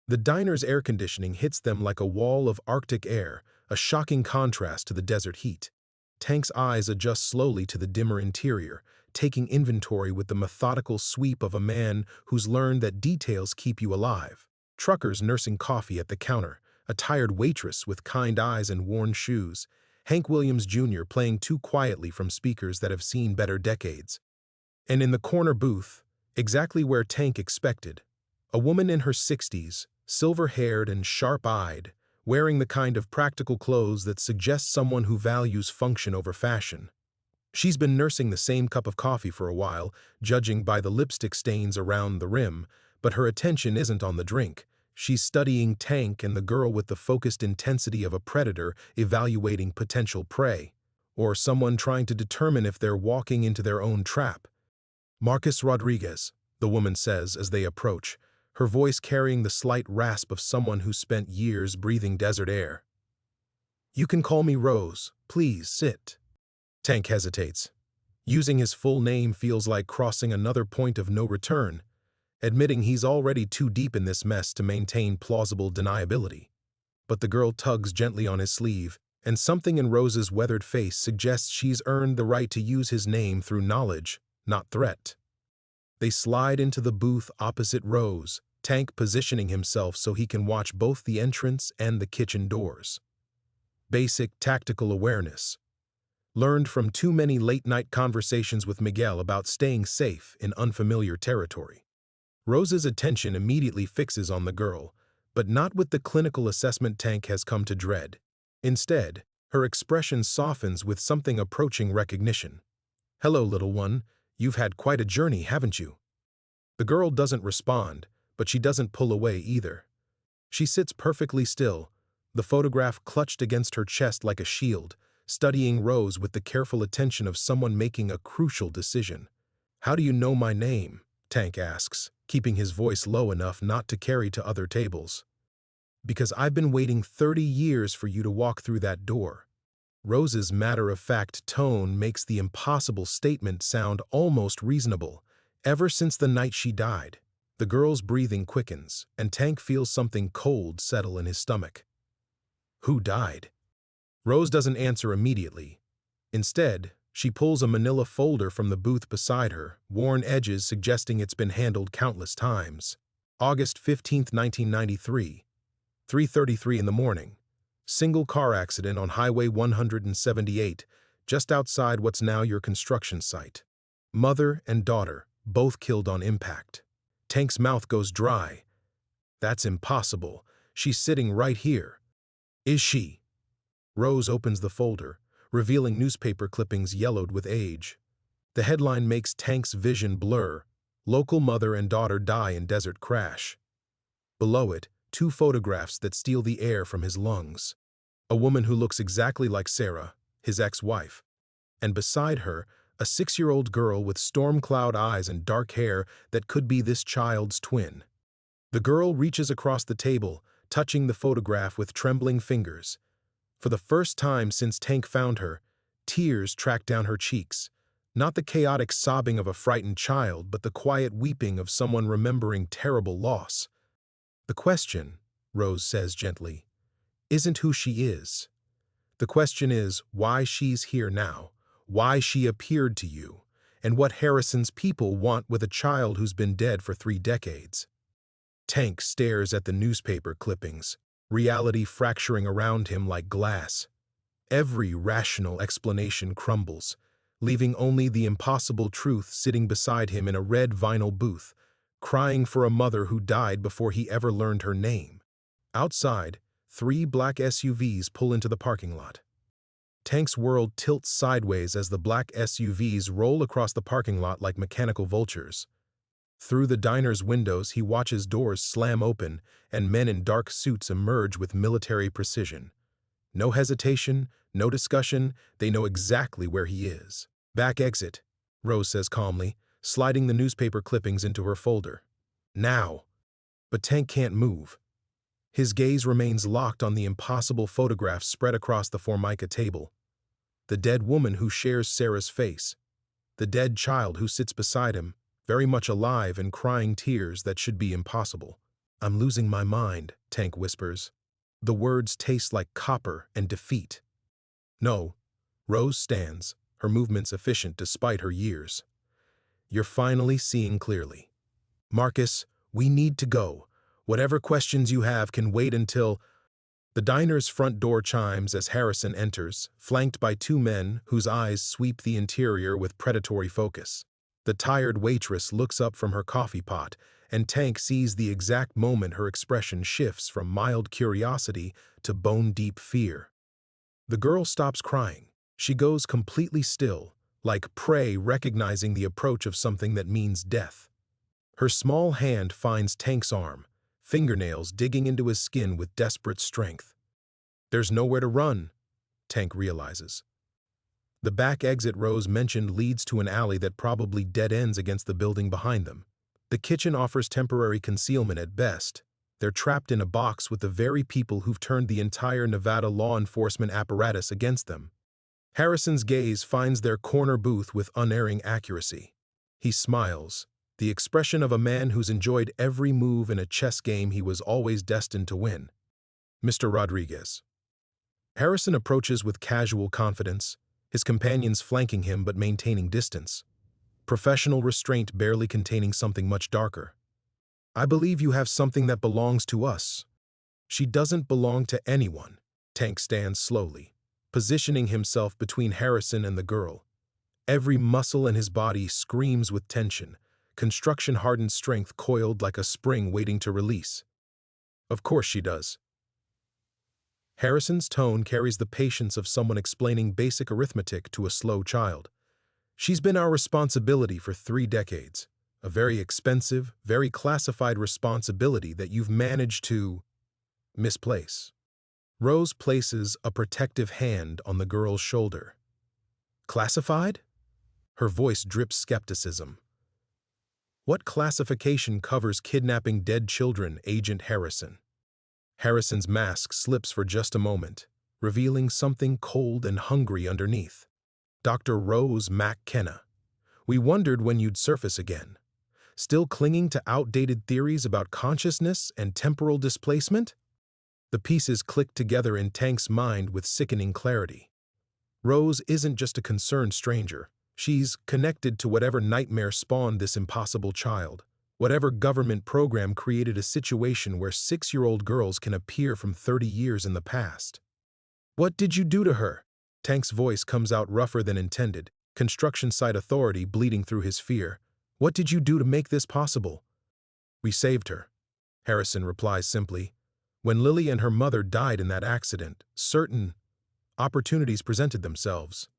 The diner's air conditioning hits them like a wall of Arctic air, a shocking contrast to the desert heat. Tank's eyes adjust slowly to the dimmer interior, taking inventory with the methodical sweep of a man who's learned that details keep you alive. Truckers nursing coffee at the counter, a tired waitress with kind eyes and worn shoes, Hank Williams Jr. playing too quietly from speakers that have seen better decades. And in the corner booth, exactly where Tank expected, a woman in her 60s, silver-haired and sharp-eyed, wearing the kind of practical clothes that suggest someone who values function over fashion. She's been nursing the same cup of coffee for a while, judging by the lipstick stains around the rim, but her attention isn't on the drink. She's studying Tank and the girl with the focused intensity of a predator evaluating potential prey, or someone trying to determine if they're walking into their own trap. "Marcus Rodriguez," the woman says as they approach, her voice carrying the slight rasp of someone who spent years breathing desert air. "You can call me Rose. Please, sit." Tank hesitates. Using his full name feels like crossing another point of no return, admitting he's already too deep in this mess to maintain plausible deniability. But the girl tugs gently on his sleeve, and something in Rose's weathered face suggests she's earned the right to use his name through knowledge, not threat. They slide into the booth opposite Rose, Tank positioning himself so he can watch both the entrance and the kitchen doors. Basic tactical awareness. Learned from too many late-night conversations with Miguel about staying safe in unfamiliar territory. Rose's attention immediately fixes on the girl, but not with the clinical assessment Tank has come to dread. Instead, her expression softens with something approaching recognition. "Hello, little one. You've had quite a journey, haven't you?" The girl doesn't respond, but she doesn't pull away either. She sits perfectly still, the photograph clutched against her chest like a shield, studying Rose with the careful attention of someone making a crucial decision. "How do you know my name?" Tank asks, keeping his voice low enough not to carry to other tables. "Because I've been waiting 30 years for you to walk through that door." Rose's matter-of-fact tone makes the impossible statement sound almost reasonable. Ever since the night she died, the girl's breathing quickens, and Tank feels something cold settle in his stomach. "Who died?" Rose doesn't answer immediately. Instead, she pulls a manila folder from the booth beside her, worn edges suggesting it's been handled countless times. August 15, 1993, 3:33 in the morning. Single car accident on Highway 178, just outside what's now your construction site. Mother and daughter, both killed on impact. Tank's mouth goes dry. "That's impossible. She's sitting right here." "Is she?" Rose opens the folder, revealing newspaper clippings yellowed with age. The headline makes Tank's vision blur. "Local mother and daughter die in desert crash." Below it, two photographs that steal the air from his lungs. A woman who looks exactly like Sarah, his ex-wife, and beside her, a 6-year-old girl with storm cloud eyes and dark hair that could be this child's twin. The girl reaches across the table, touching the photograph with trembling fingers. For the first time since Tank found her, tears track down her cheeks. Not the chaotic sobbing of a frightened child, but the quiet weeping of someone remembering terrible loss. "The question," Rose says gently, "isn't who she is. The question is why she's here now, why she appeared to you, and what Harrison's people want with a child who's been dead for 3 decades. Tank stares at the newspaper clippings, reality fracturing around him like glass. Every rational explanation crumbles, leaving only the impossible truth sitting beside him in a red vinyl booth, crying for a mother who died before he ever learned her name. Outside, 3 black SUVs pull into the parking lot. Tank's world tilts sideways as the black SUVs roll across the parking lot like mechanical vultures. Through the diner's windows, he watches doors slam open and men in dark suits emerge with military precision. No hesitation, no discussion, they know exactly where he is. "Back exit," Rose says calmly, sliding the newspaper clippings into her folder. "Now." But Tank can't move. His gaze remains locked on the impossible photographs spread across the Formica table. The dead woman who shares Sarah's face. The dead child who sits beside him, very much alive and crying tears that should be impossible. "I'm losing my mind," Tank whispers. The words taste like copper and defeat. "No." Rose stands, her movements efficient despite her years. "You're finally seeing clearly. Marcus, we need to go. Whatever questions you have can wait until..." The diner's front door chimes as Harrison enters, flanked by two men whose eyes sweep the interior with predatory focus. The tired waitress looks up from her coffee pot, and Tank sees the exact moment her expression shifts from mild curiosity to bone-deep fear. The girl stops crying. She goes completely still, like prey recognizing the approach of something that means death. Her small hand finds Tank's arm, fingernails digging into his skin with desperate strength. There's nowhere to run, Tank realizes. The back exit Rose mentioned leads to an alley that probably dead ends against the building behind them. The kitchen offers temporary concealment at best. They're trapped in a box with the very people who've turned the entire Nevada law enforcement apparatus against them. Harrison's gaze finds their corner booth with unerring accuracy. He smiles, the expression of a man who's enjoyed every move in a chess game he was always destined to win. Mr. Rodriguez. Harrison approaches with casual confidence, his companions flanking him but maintaining distance. Professional restraint barely containing something much darker. I believe you have something that belongs to us. She doesn't belong to anyone. Tank stands slowly, positioning himself between Harrison and the girl. Every muscle in his body screams with tension, construction-hardened strength coiled like a spring waiting to release. Of course she does. Harrison's tone carries the patience of someone explaining basic arithmetic to a slow child. She's been our responsibility for 3 decades, a very expensive, very classified responsibility that you've managed to misplace. Rose places a protective hand on the girl's shoulder. Classified? Her voice drips skepticism. What classification covers kidnapping dead children, Agent Harrison? Harrison's mask slips for just a moment, revealing something cold and hungry underneath. Dr. Rose McKenna. We wondered when you'd surface again. Still clinging to outdated theories about consciousness and temporal displacement? The pieces click together in Tank's mind with sickening clarity. Rose isn't just a concerned stranger. She's connected to whatever nightmare spawned this impossible child. Whatever government program created a situation where 6-year-old girls can appear from 30 years in the past. What did you do to her? Tank's voice comes out rougher than intended, construction site authority bleeding through his fear. What did you do to make this possible? We saved her, Harrison replies simply. When Lily and her mother died in that accident, certain opportunities presented themselves.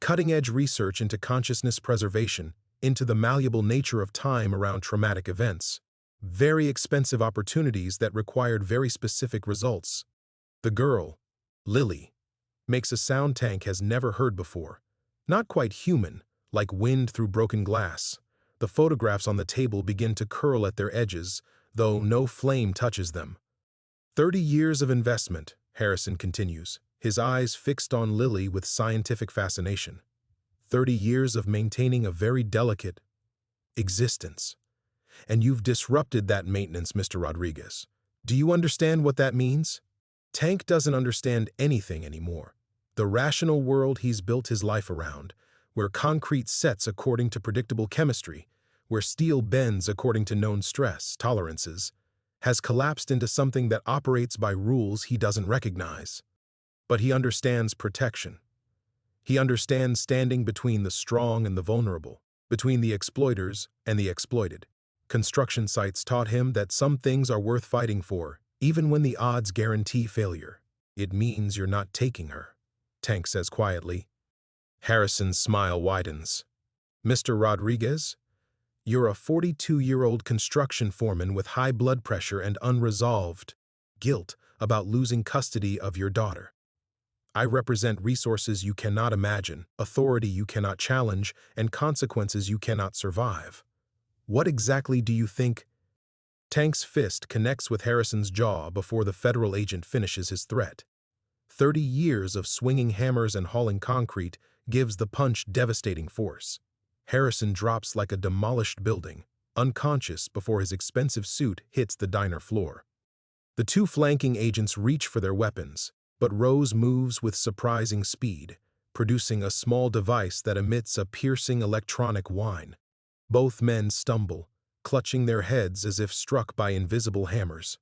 Cutting-edge research into consciousness preservation, into the malleable nature of time around traumatic events. Very expensive opportunities that required very specific results. The girl, Lily, makes a sound Tank has never heard before. Not quite human, like wind through broken glass. The photographs on the table begin to curl at their edges, though no flame touches them. 30 years of investment, Harrison continues, his eyes fixed on Lily with scientific fascination. 30 years of maintaining a very delicate existence. And you've disrupted that maintenance, Mr. Rodriguez. Do you understand what that means? Tank doesn't understand anything anymore. The rational world he's built his life around, where concrete sets according to predictable chemistry, where steel bends according to known stress tolerances, has collapsed into something that operates by rules he doesn't recognize. But he understands protection. He understands standing between the strong and the vulnerable, between the exploiters and the exploited. Construction sites taught him that some things are worth fighting for, even when the odds guarantee failure. It means you're not taking her, Tank says quietly. Harrison's smile widens. Mr. Rodriguez, you're a 42-year-old construction foreman with high blood pressure and unresolved guilt about losing custody of your daughter. I represent resources you cannot imagine, authority you cannot challenge, and consequences you cannot survive. What exactly do you think? Tank's fist connects with Harrison's jaw before the federal agent finishes his threat. 30 years of swinging hammers and hauling concrete gives the punch devastating force. Harrison drops like a demolished building, unconscious before his expensive suit hits the diner floor. The two flanking agents reach for their weapons, but Rose moves with surprising speed, producing a small device that emits a piercing electronic whine. Both men stumble, clutching their heads as if struck by invisible hammers.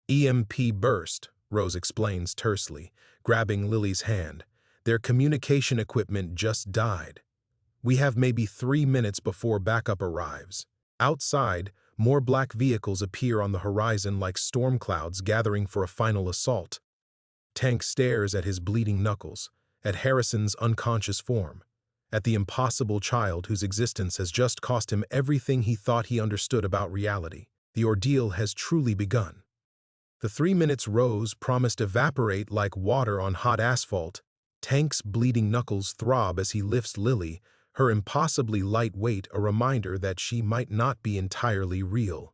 EMP burst, Rose explains tersely, grabbing Lily's hand. Their communication equipment just died. We have maybe 3 minutes before backup arrives. Outside, more black vehicles appear on the horizon like storm clouds gathering for a final assault. Tank stares at his bleeding knuckles, at Harrison's unconscious form, at the impossible child whose existence has just cost him everything he thought he understood about reality. The ordeal has truly begun. The 3 minutes Rose promised evaporate like water on hot asphalt. Tank's bleeding knuckles throb as he lifts Lily, her impossibly light weight a reminder that she might not be entirely real.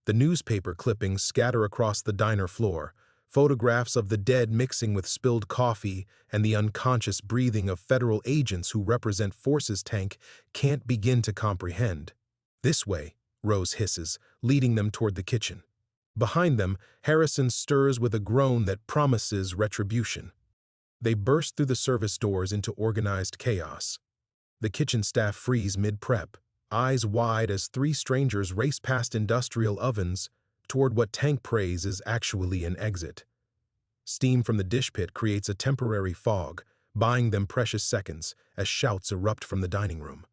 The newspaper clippings scatter across the diner floor, photographs of the dead mixing with spilled coffee and the unconscious breathing of federal agents who represent forces Tank can't begin to comprehend. This way, Rose hisses, leading them toward the kitchen. Behind them, Harrison stirs with a groan that promises retribution. They burst through the service doors into organized chaos. The kitchen staff freeze mid-prep, eyes wide as 3 strangers race past industrial ovens toward what Tank prays is actually an exit. Steam from the dish pit creates a temporary fog, buying them precious seconds as shouts erupt from the dining room.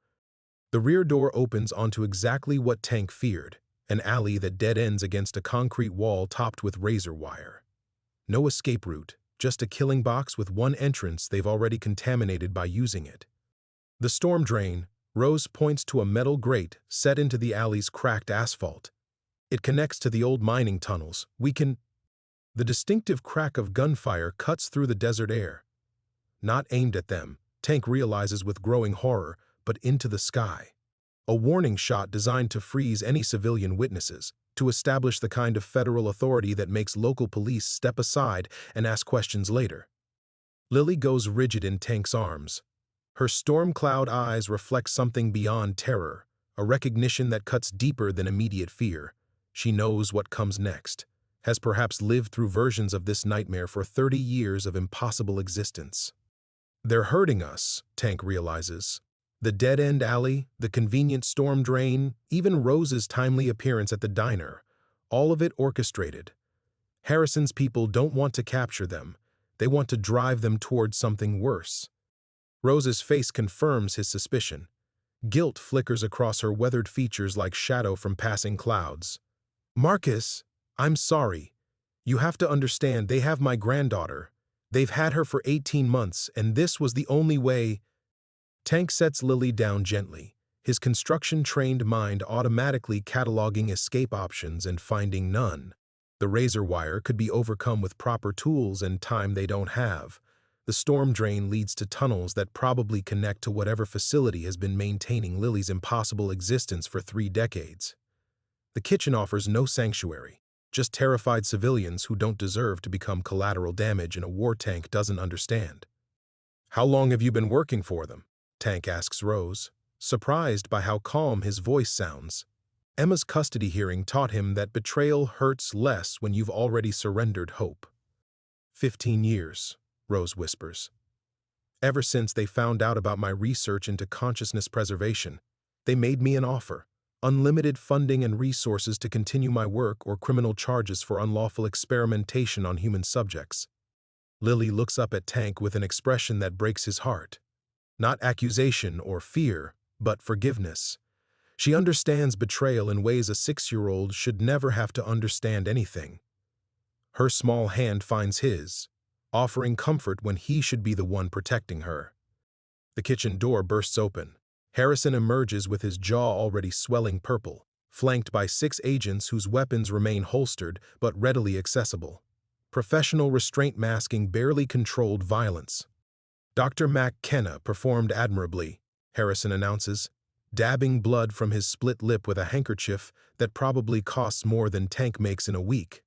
The rear door opens onto exactly what Tank feared, an alley that dead-ends against a concrete wall topped with razor wire. No escape route, just a killing box with one entrance they've already contaminated by using it. The storm drain, Rose points to a metal grate set into the alley's cracked asphalt. It connects to the old mining tunnels. The distinctive crack of gunfire cuts through the desert air. Not aimed at them, Tank realizes with growing horror, but into the sky. A warning shot designed to freeze any civilian witnesses, to establish the kind of federal authority that makes local police step aside and ask questions later. Lily goes rigid in Tank's arms. Her storm cloud eyes reflect something beyond terror, a recognition that cuts deeper than immediate fear. She knows what comes next, has perhaps lived through versions of this nightmare for 30 years of impossible existence. They're hurting us, Tank realizes. The dead-end alley, the convenient storm drain, even Rose's timely appearance at the diner, all of it orchestrated. Harrison's people don't want to capture them. They want to drive them towards something worse. Rose's face confirms his suspicion. Guilt flickers across her weathered features like shadow from passing clouds. Marcus, I'm sorry. You have to understand, they have my granddaughter. They've had her for 18 months, and this was the only way. Tank sets Lily down gently, his construction-trained mind automatically cataloging escape options and finding none. The razor wire could be overcome with proper tools and time they don't have. The storm drain leads to tunnels that probably connect to whatever facility has been maintaining Lily's impossible existence for 3 decades. The kitchen offers no sanctuary, just terrified civilians who don't deserve to become collateral damage in a war Tank doesn't understand. How long have you been working for them? Tank asks Rose, surprised by how calm his voice sounds. Emma's custody hearing taught him that betrayal hurts less when you've already surrendered hope. 15 years. Rose whispers. Ever since they found out about my research into consciousness preservation, they made me an offer, unlimited funding and resources to continue my work or criminal charges for unlawful experimentation on human subjects. Lily looks up at Tank with an expression that breaks his heart. Not accusation or fear, but forgiveness. She understands betrayal in ways a 6-year-old should never have to understand anything. Her small hand finds his, offering comfort when he should be the one protecting her. The kitchen door bursts open. Harrison emerges with his jaw already swelling purple, flanked by 6 agents whose weapons remain holstered but readily accessible. Professional restraint masking barely controlled violence. Dr. McKenna performed admirably, Harrison announces, dabbing blood from his split lip with a handkerchief that probably costs more than Tank makes in a week.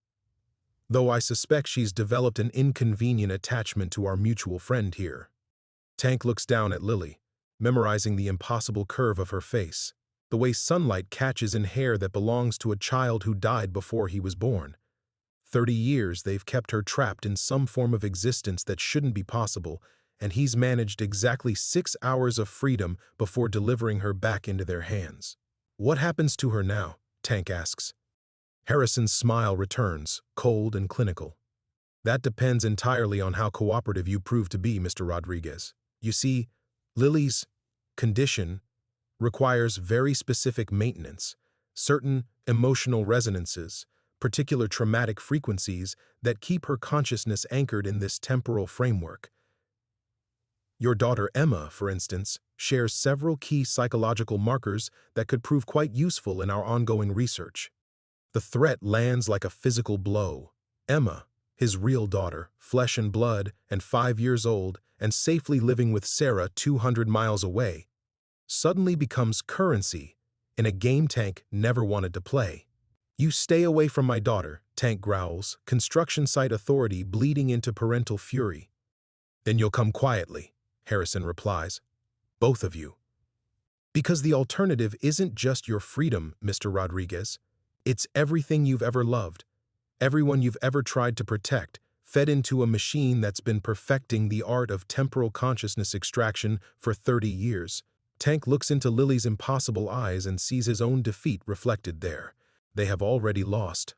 Though I suspect she's developed an inconvenient attachment to our mutual friend here. Tank looks down at Lily, memorizing the impossible curve of her face, the way sunlight catches in hair that belongs to a child who died before he was born. 30 years they've kept her trapped in some form of existence that shouldn't be possible, and he's managed exactly 6 hours of freedom before delivering her back into their hands. What happens to her now? Tank asks. Harrison's smile returns, cold and clinical. That depends entirely on how cooperative you prove to be, Mr. Rodriguez. You see, Lily's condition requires very specific maintenance, certain emotional resonances, particular traumatic frequencies that keep her consciousness anchored in this temporal framework. Your daughter Emma, for instance, shares several key psychological markers that could prove quite useful in our ongoing research. The threat lands like a physical blow. Emma, his real daughter, flesh and blood, and 5 years old, and safely living with Sarah 200 miles away, suddenly becomes currency in a game Tank never wanted to play. "You stay away from my daughter," Tank growls, construction site authority bleeding into parental fury. "Then you'll come quietly," Harrison replies. "Both of you." Because the alternative isn't just your freedom, Mr. Rodriguez. It's everything you've ever loved, everyone you've ever tried to protect, fed into a machine that's been perfecting the art of temporal consciousness extraction for 30 years. Tank looks into Lily's impossible eyes and sees his own defeat reflected there. They have already lost.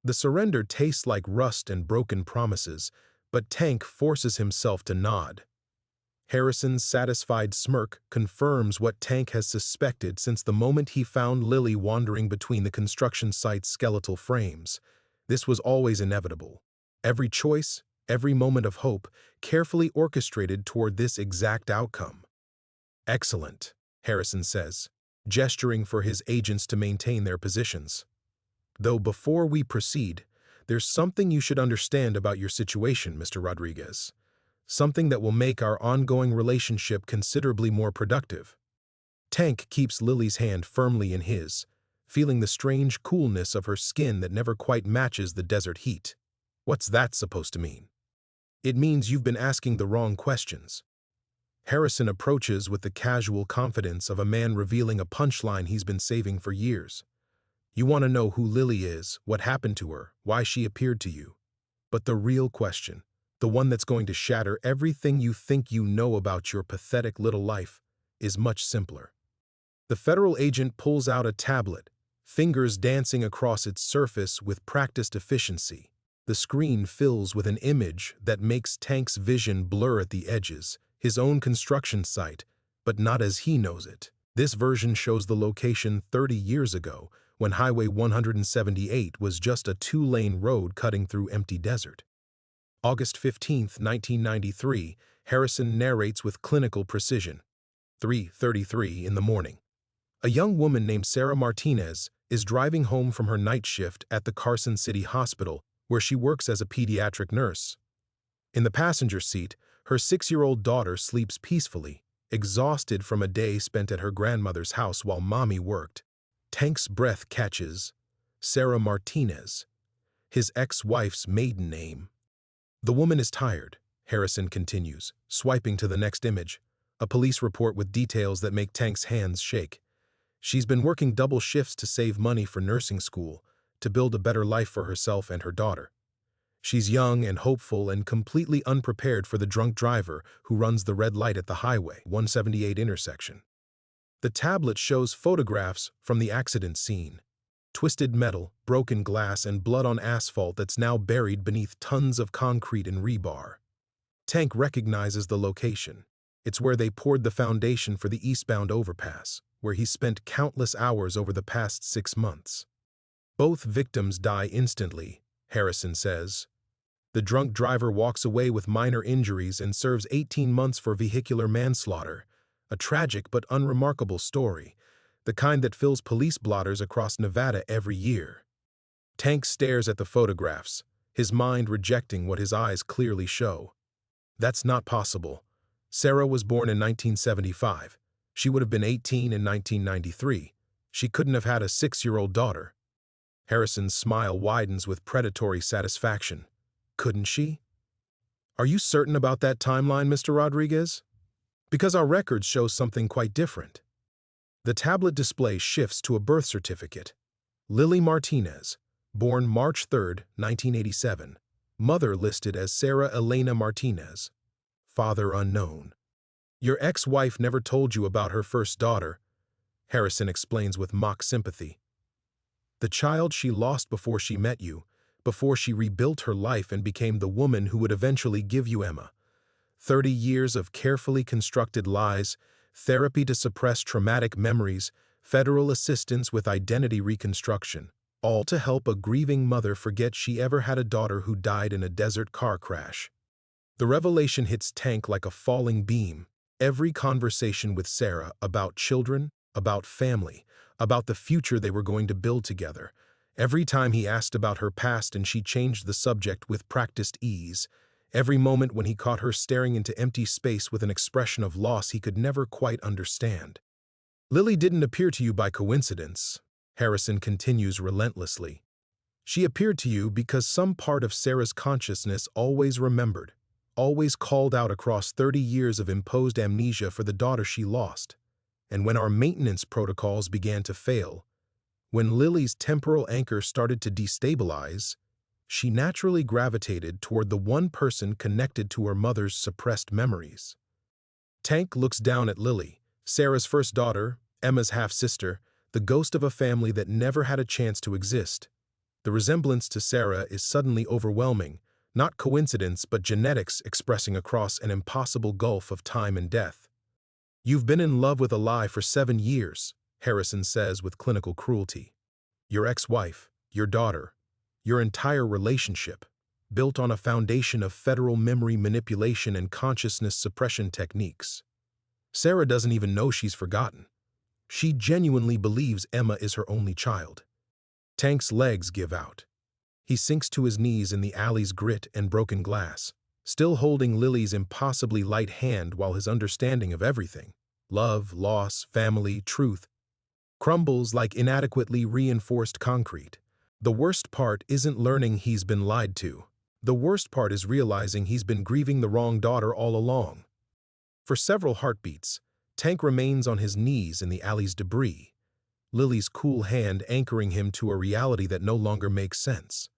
The surrender tastes like rust and broken promises, but Tank forces himself to nod. Harrison's satisfied smirk confirms what Tank has suspected since the moment he found Lily wandering between the construction site's skeletal frames. This was always inevitable. Every choice, every moment of hope, carefully orchestrated toward this exact outcome. "Excellent," Harrison says, gesturing for his agents to maintain their positions. "Though before we proceed, there's something you should understand about your situation, Mr. Rodriguez. Something that will make our ongoing relationship considerably more productive." Tank keeps Lily's hand firmly in his, feeling the strange coolness of her skin that never quite matches the desert heat. "What's that supposed to mean?" "It means you've been asking the wrong questions." Harrison approaches with the casual confidence of a man revealing a punchline he's been saving for years. "You want to know who Lily is, what happened to her, why she appeared to you. But the real question, the one that's going to shatter everything you think you know about your pathetic little life, is much simpler." The federal agent pulls out a tablet, fingers dancing across its surface with practiced efficiency. The screen fills with an image that makes Tank's vision blur at the edges, his own construction site, but not as he knows it. This version shows the location 30 years ago, when Highway 178 was just a 2-lane road cutting through empty desert. August 15, 1993, Harrison narrates with clinical precision. 3:33 in the morning. A young woman named Sarah Martinez is driving home from her night shift at the Carson City Hospital, where she works as a pediatric nurse. In the passenger seat, her 6-year-old daughter sleeps peacefully, exhausted from a day spent at her grandmother's house while mommy worked. Tank's breath catches Sarah Martinez, his ex-wife's maiden name. "The woman is tired," Harrison continues, swiping to the next image, a police report with details that make Tank's hands shake. "She's been working double shifts to save money for nursing school, to build a better life for herself and her daughter. She's young and hopeful and completely unprepared for the drunk driver who runs the red light at the Highway 178 intersection." The tablet shows photographs from the accident scene. Twisted metal, broken glass, and blood on asphalt that's now buried beneath tons of concrete and rebar. Tank recognizes the location. It's where they poured the foundation for the eastbound overpass, where he spent countless hours over the past 6 months. "Both victims die instantly," Harrison says. "The drunk driver walks away with minor injuries and serves 18 months for vehicular manslaughter, a tragic but unremarkable story, the kind that fills police blotters across Nevada every year." Tank stares at the photographs, his mind rejecting what his eyes clearly show. "That's not possible. Sarah was born in 1975. She would have been 18 in 1993. She couldn't have had a 6-year-old daughter." Harrison's smile widens with predatory satisfaction. "Couldn't she? Are you certain about that timeline, Mr. Rodriguez? Because our records show something quite different." The tablet display shifts to a birth certificate. Lily Martinez, born March 3, 1987. Mother listed as Sarah Elena Martinez. Father unknown. "Your ex-wife never told you about her first daughter," Harrison explains with mock sympathy. "The child she lost before she met you, before she rebuilt her life and became the woman who would eventually give you Emma. 30 years of carefully constructed lies, therapy to suppress traumatic memories, federal assistance with identity reconstruction, all to help a grieving mother forget she ever had a daughter who died in a desert car crash. The revelation hits Tank like a falling beam. Every conversation with Sarah about children, about family, about the future they were going to build together. Every time he asked about her past and she changed the subject with practiced ease. Every moment when he caught her staring into empty space with an expression of loss he could never quite understand. Lily didn't appear to you by coincidence, Harrison continues relentlessly. She appeared to you because some part of Sarah's consciousness always remembered, always called out across 30 years of imposed amnesia for the daughter she lost. And when our maintenance protocols began to fail, when Lily's temporal anchor started to destabilize, she naturally gravitated toward the one person connected to her mother's suppressed memories. Tank looks down at Lily, Sarah's first daughter, Emma's half-sister, the ghost of a family that never had a chance to exist. The resemblance to Sarah is suddenly overwhelming, not coincidence but genetics expressing across an impossible gulf of time and death. You've been in love with a lie for 7 years, Harrison says with clinical cruelty. Your ex-wife, your daughter, your entire relationship, built on a foundation of federal memory manipulation and consciousness suppression techniques. Sarah doesn't even know she's forgotten. She genuinely believes Emma is her only child. Tank's legs give out. He sinks to his knees in the alley's grit and broken glass, still holding Lily's impossibly light hand while his understanding of everything, love, loss, family, truth, crumbles like inadequately reinforced concrete. The worst part isn't learning he's been lied to. The worst part is realizing he's been grieving the wrong daughter all along. For several heartbeats, Tank remains on his knees in the alley's debris, Lily's cool hand anchoring him to a reality that no longer makes sense.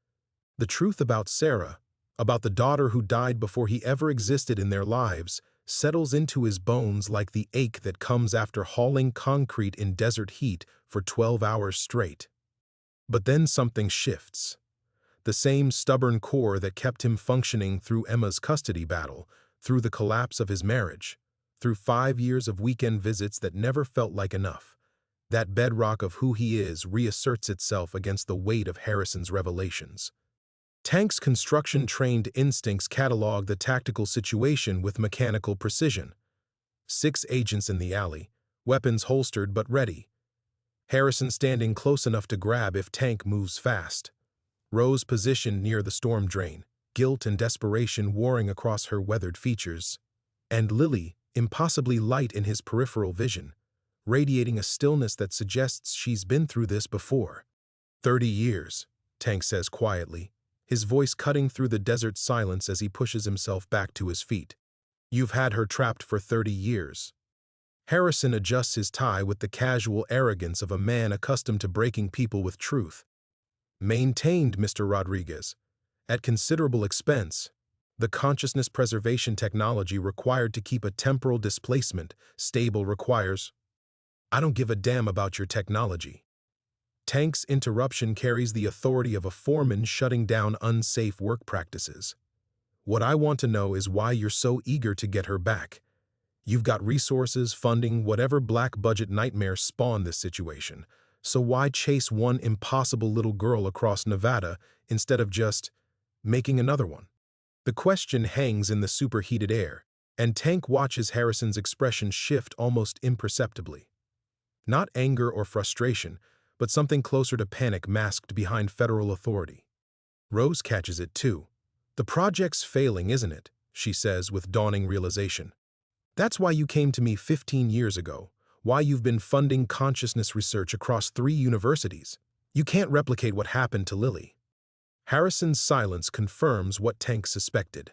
The truth about Sarah, about the daughter who died before he ever existed in their lives, settles into his bones like the ache that comes after hauling concrete in desert heat for 12 hours straight. But then something shifts. The same stubborn core that kept him functioning through Emma's custody battle, through the collapse of his marriage, through 5 years of weekend visits that never felt like enough. That bedrock of who he is reasserts itself against the weight of Harrison's revelations. Tank's construction-trained instincts catalog the tactical situation with mechanical precision. 6 agents in the alley, weapons holstered but ready. Harrison standing close enough to grab if Tank moves fast. Rose positioned near the storm drain, guilt and desperation warring across her weathered features. And Lily, impossibly light in his peripheral vision, radiating a stillness that suggests she's been through this before. 30 years, Tank says quietly, his voice cutting through the desert silence as he pushes himself back to his feet. You've had her trapped for 30 years. Harrison adjusts his tie with the casual arrogance of a man accustomed to breaking people with truth. Maintained, Mr. Rodriguez, at considerable expense. The consciousness preservation technology required to keep a temporal displacement stable requires. I don't give a damn about your technology. Tank's interruption carries the authority of a foreman shutting down unsafe work practices. What I want to know is why you're so eager to get her back. You've got resources, funding, whatever black budget nightmare spawned this situation. So why chase one impossible little girl across Nevada instead of just making another one? The question hangs in the superheated air, and Tank watches Harrison's expression shift almost imperceptibly. Not anger or frustration, but something closer to panic masked behind federal authority. Rose catches it too. The project's failing, isn't it? She says with dawning realization. That's why you came to me 15 years ago, why you've been funding consciousness research across 3 universities. You can't replicate what happened to Lily. Harrison's silence confirms what Tank suspected.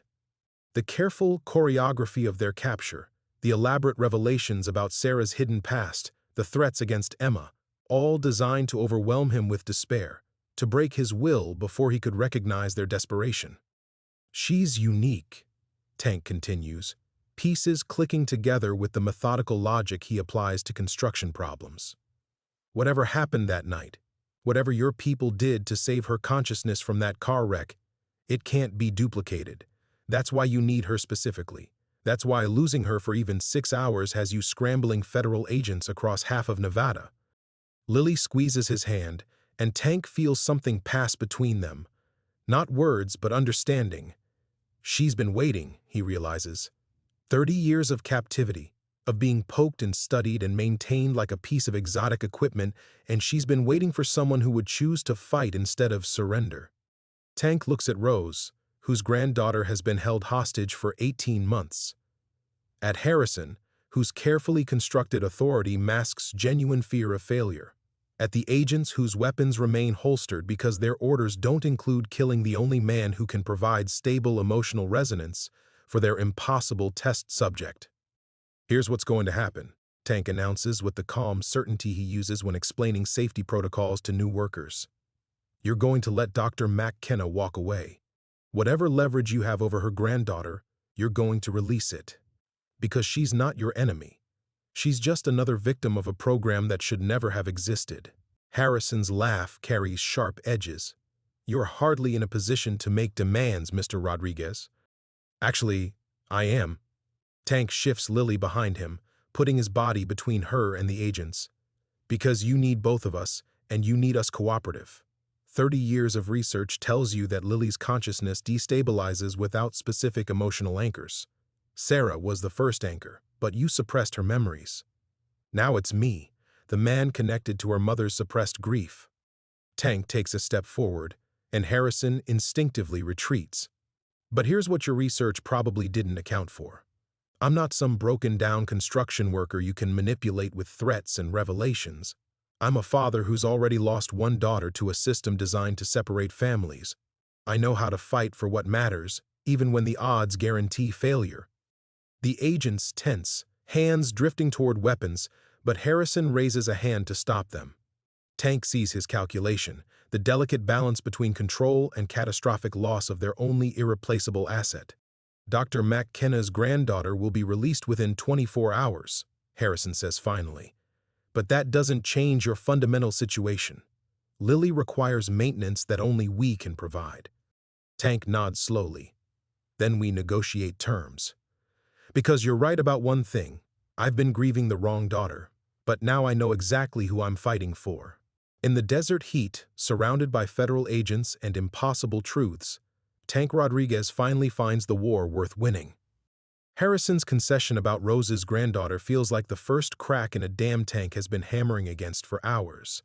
The careful choreography of their capture, the elaborate revelations about Sarah's hidden past, the threats against Emma, all designed to overwhelm him with despair, to break his will before he could recognize their desperation. She's unique, Tank continues, pieces clicking together with the methodical logic he applies to construction problems. Whatever happened that night, Whatever your people did to save her consciousness from that car wreck, it can't be duplicated. That's why you need her specifically. That's why losing her for even 6 hours has you scrambling federal agents across half of Nevada. Lily squeezes his hand, and Tank feels something pass between them. Not words, but understanding. She's been waiting, he realizes. 30 years of captivity, of being poked and studied and maintained like a piece of exotic equipment, and she's been waiting for someone who would choose to fight instead of surrender. Tank looks at Rose, whose granddaughter has been held hostage for 18 months. At Harrison, whose carefully constructed authority masks genuine fear of failure. At the agents whose weapons remain holstered because their orders don't include killing the only man who can provide stable emotional resonance for their impossible test subject. Here's what's going to happen, Tank announces with the calm certainty he uses when explaining safety protocols to new workers. You're going to let Dr. McKenna walk away. Whatever leverage you have over her granddaughter, you're going to release it. Because she's not your enemy. She's just another victim of a program that should never have existed. Harrison's laugh carries sharp edges. You're hardly in a position to make demands, Mr. Rodriguez. Actually, I am. Tank shifts Lily behind him, putting his body between her and the agents. Because you need both of us, and you need us cooperative. 30 years of research tells you that Lily's consciousness destabilizes without specific emotional anchors. Sarah was the first anchor, but you suppressed her memories. Now it's me, the man connected to her mother's suppressed grief. Tank takes a step forward, and Harrison instinctively retreats. But here's what your research probably didn't account for. I'm not some broken-down construction worker you can manipulate with threats and revelations. I'm a father who's already lost one daughter to a system designed to separate families. I know how to fight for what matters, even when the odds guarantee failure. The agents tense, hands drifting toward weapons, but Harrison raises a hand to stop them. Tank sees his calculation, the delicate balance between control and catastrophic loss of their only irreplaceable asset. Dr. McKenna's granddaughter will be released within 24 hours, Harrison says finally. But that doesn't change your fundamental situation. Lily requires maintenance that only we can provide. Tank nods slowly. Then we negotiate terms. Because you're right about one thing, I've been grieving the wrong daughter, but now I know exactly who I'm fighting for. In the desert heat, surrounded by federal agents and impossible truths, Tank Rodriguez finally finds the war worth winning. Harrison's concession about Rose's granddaughter feels like the first crack in a dam Tank has been hammering against for hours.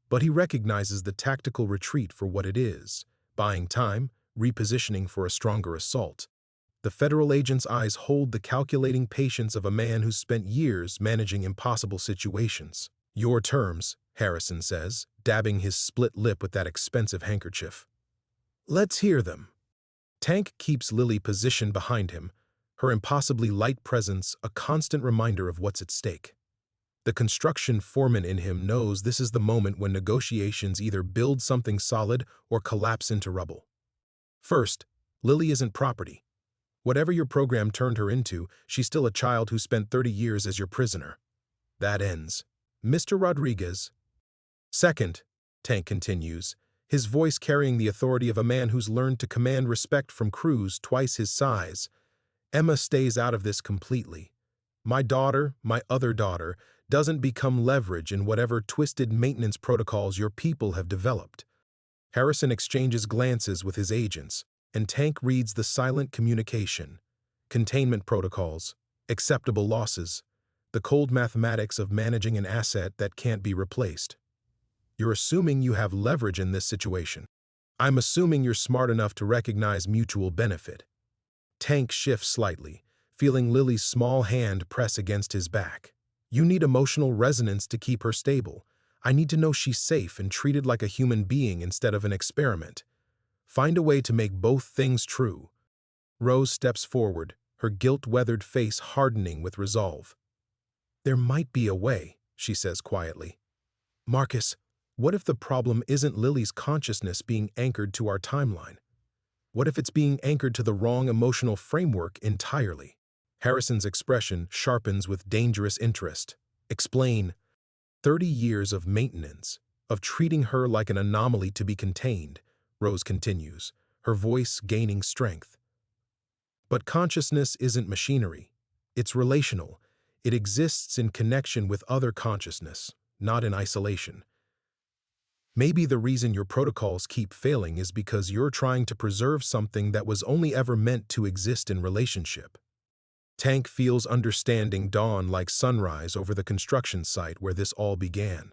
But he recognizes the tactical retreat for what it is, buying time, repositioning for a stronger assault. The federal agent's eyes hold the calculating patience of a man who's spent years managing impossible situations. Your terms, Harrison says, dabbing his split lip with that expensive handkerchief. Let's hear them. Tank keeps Lily positioned behind him, her impossibly light presence a constant reminder of what's at stake. The construction foreman in him knows this is the moment when negotiations either build something solid or collapse into rubble. First, Lily isn't property. Whatever your program turned her into, she's still a child who spent 30 years as your prisoner. That ends. Mr. Rodriguez. Second, Tank continues, his voice carrying the authority of a man who's learned to command respect from crews twice his size. Emma stays out of this completely. My daughter, my other daughter, doesn't become leverage in whatever twisted maintenance protocols your people have developed. Harrison exchanges glances with his agents, and Tank reads the silent communication, containment protocols, acceptable losses, the cold mathematics of managing an asset that can't be replaced. You're assuming you have leverage in this situation. I'm assuming you're smart enough to recognize mutual benefit. Tank shifts slightly, feeling Lily's small hand press against his back. You need emotional resonance to keep her stable. I need to know she's safe and treated like a human being instead of an experiment. Find a way to make both things true. Rose steps forward, her guilt-weathered face hardening with resolve. There might be a way, she says quietly. Marcus, what if the problem isn't Lily's consciousness being anchored to our timeline? What if it's being anchored to the wrong emotional framework entirely? Harrison's expression sharpens with dangerous interest. Explain. 30 years of maintenance. of treating her like an anomaly to be contained, Rose continues, her voice gaining strength. But consciousness isn't machinery. It's relational. It exists in connection with other consciousness, not in isolation. Maybe the reason your protocols keep failing is because you're trying to preserve something that was only ever meant to exist in relationship. Tank feels understanding dawn like sunrise over the construction site where this all began.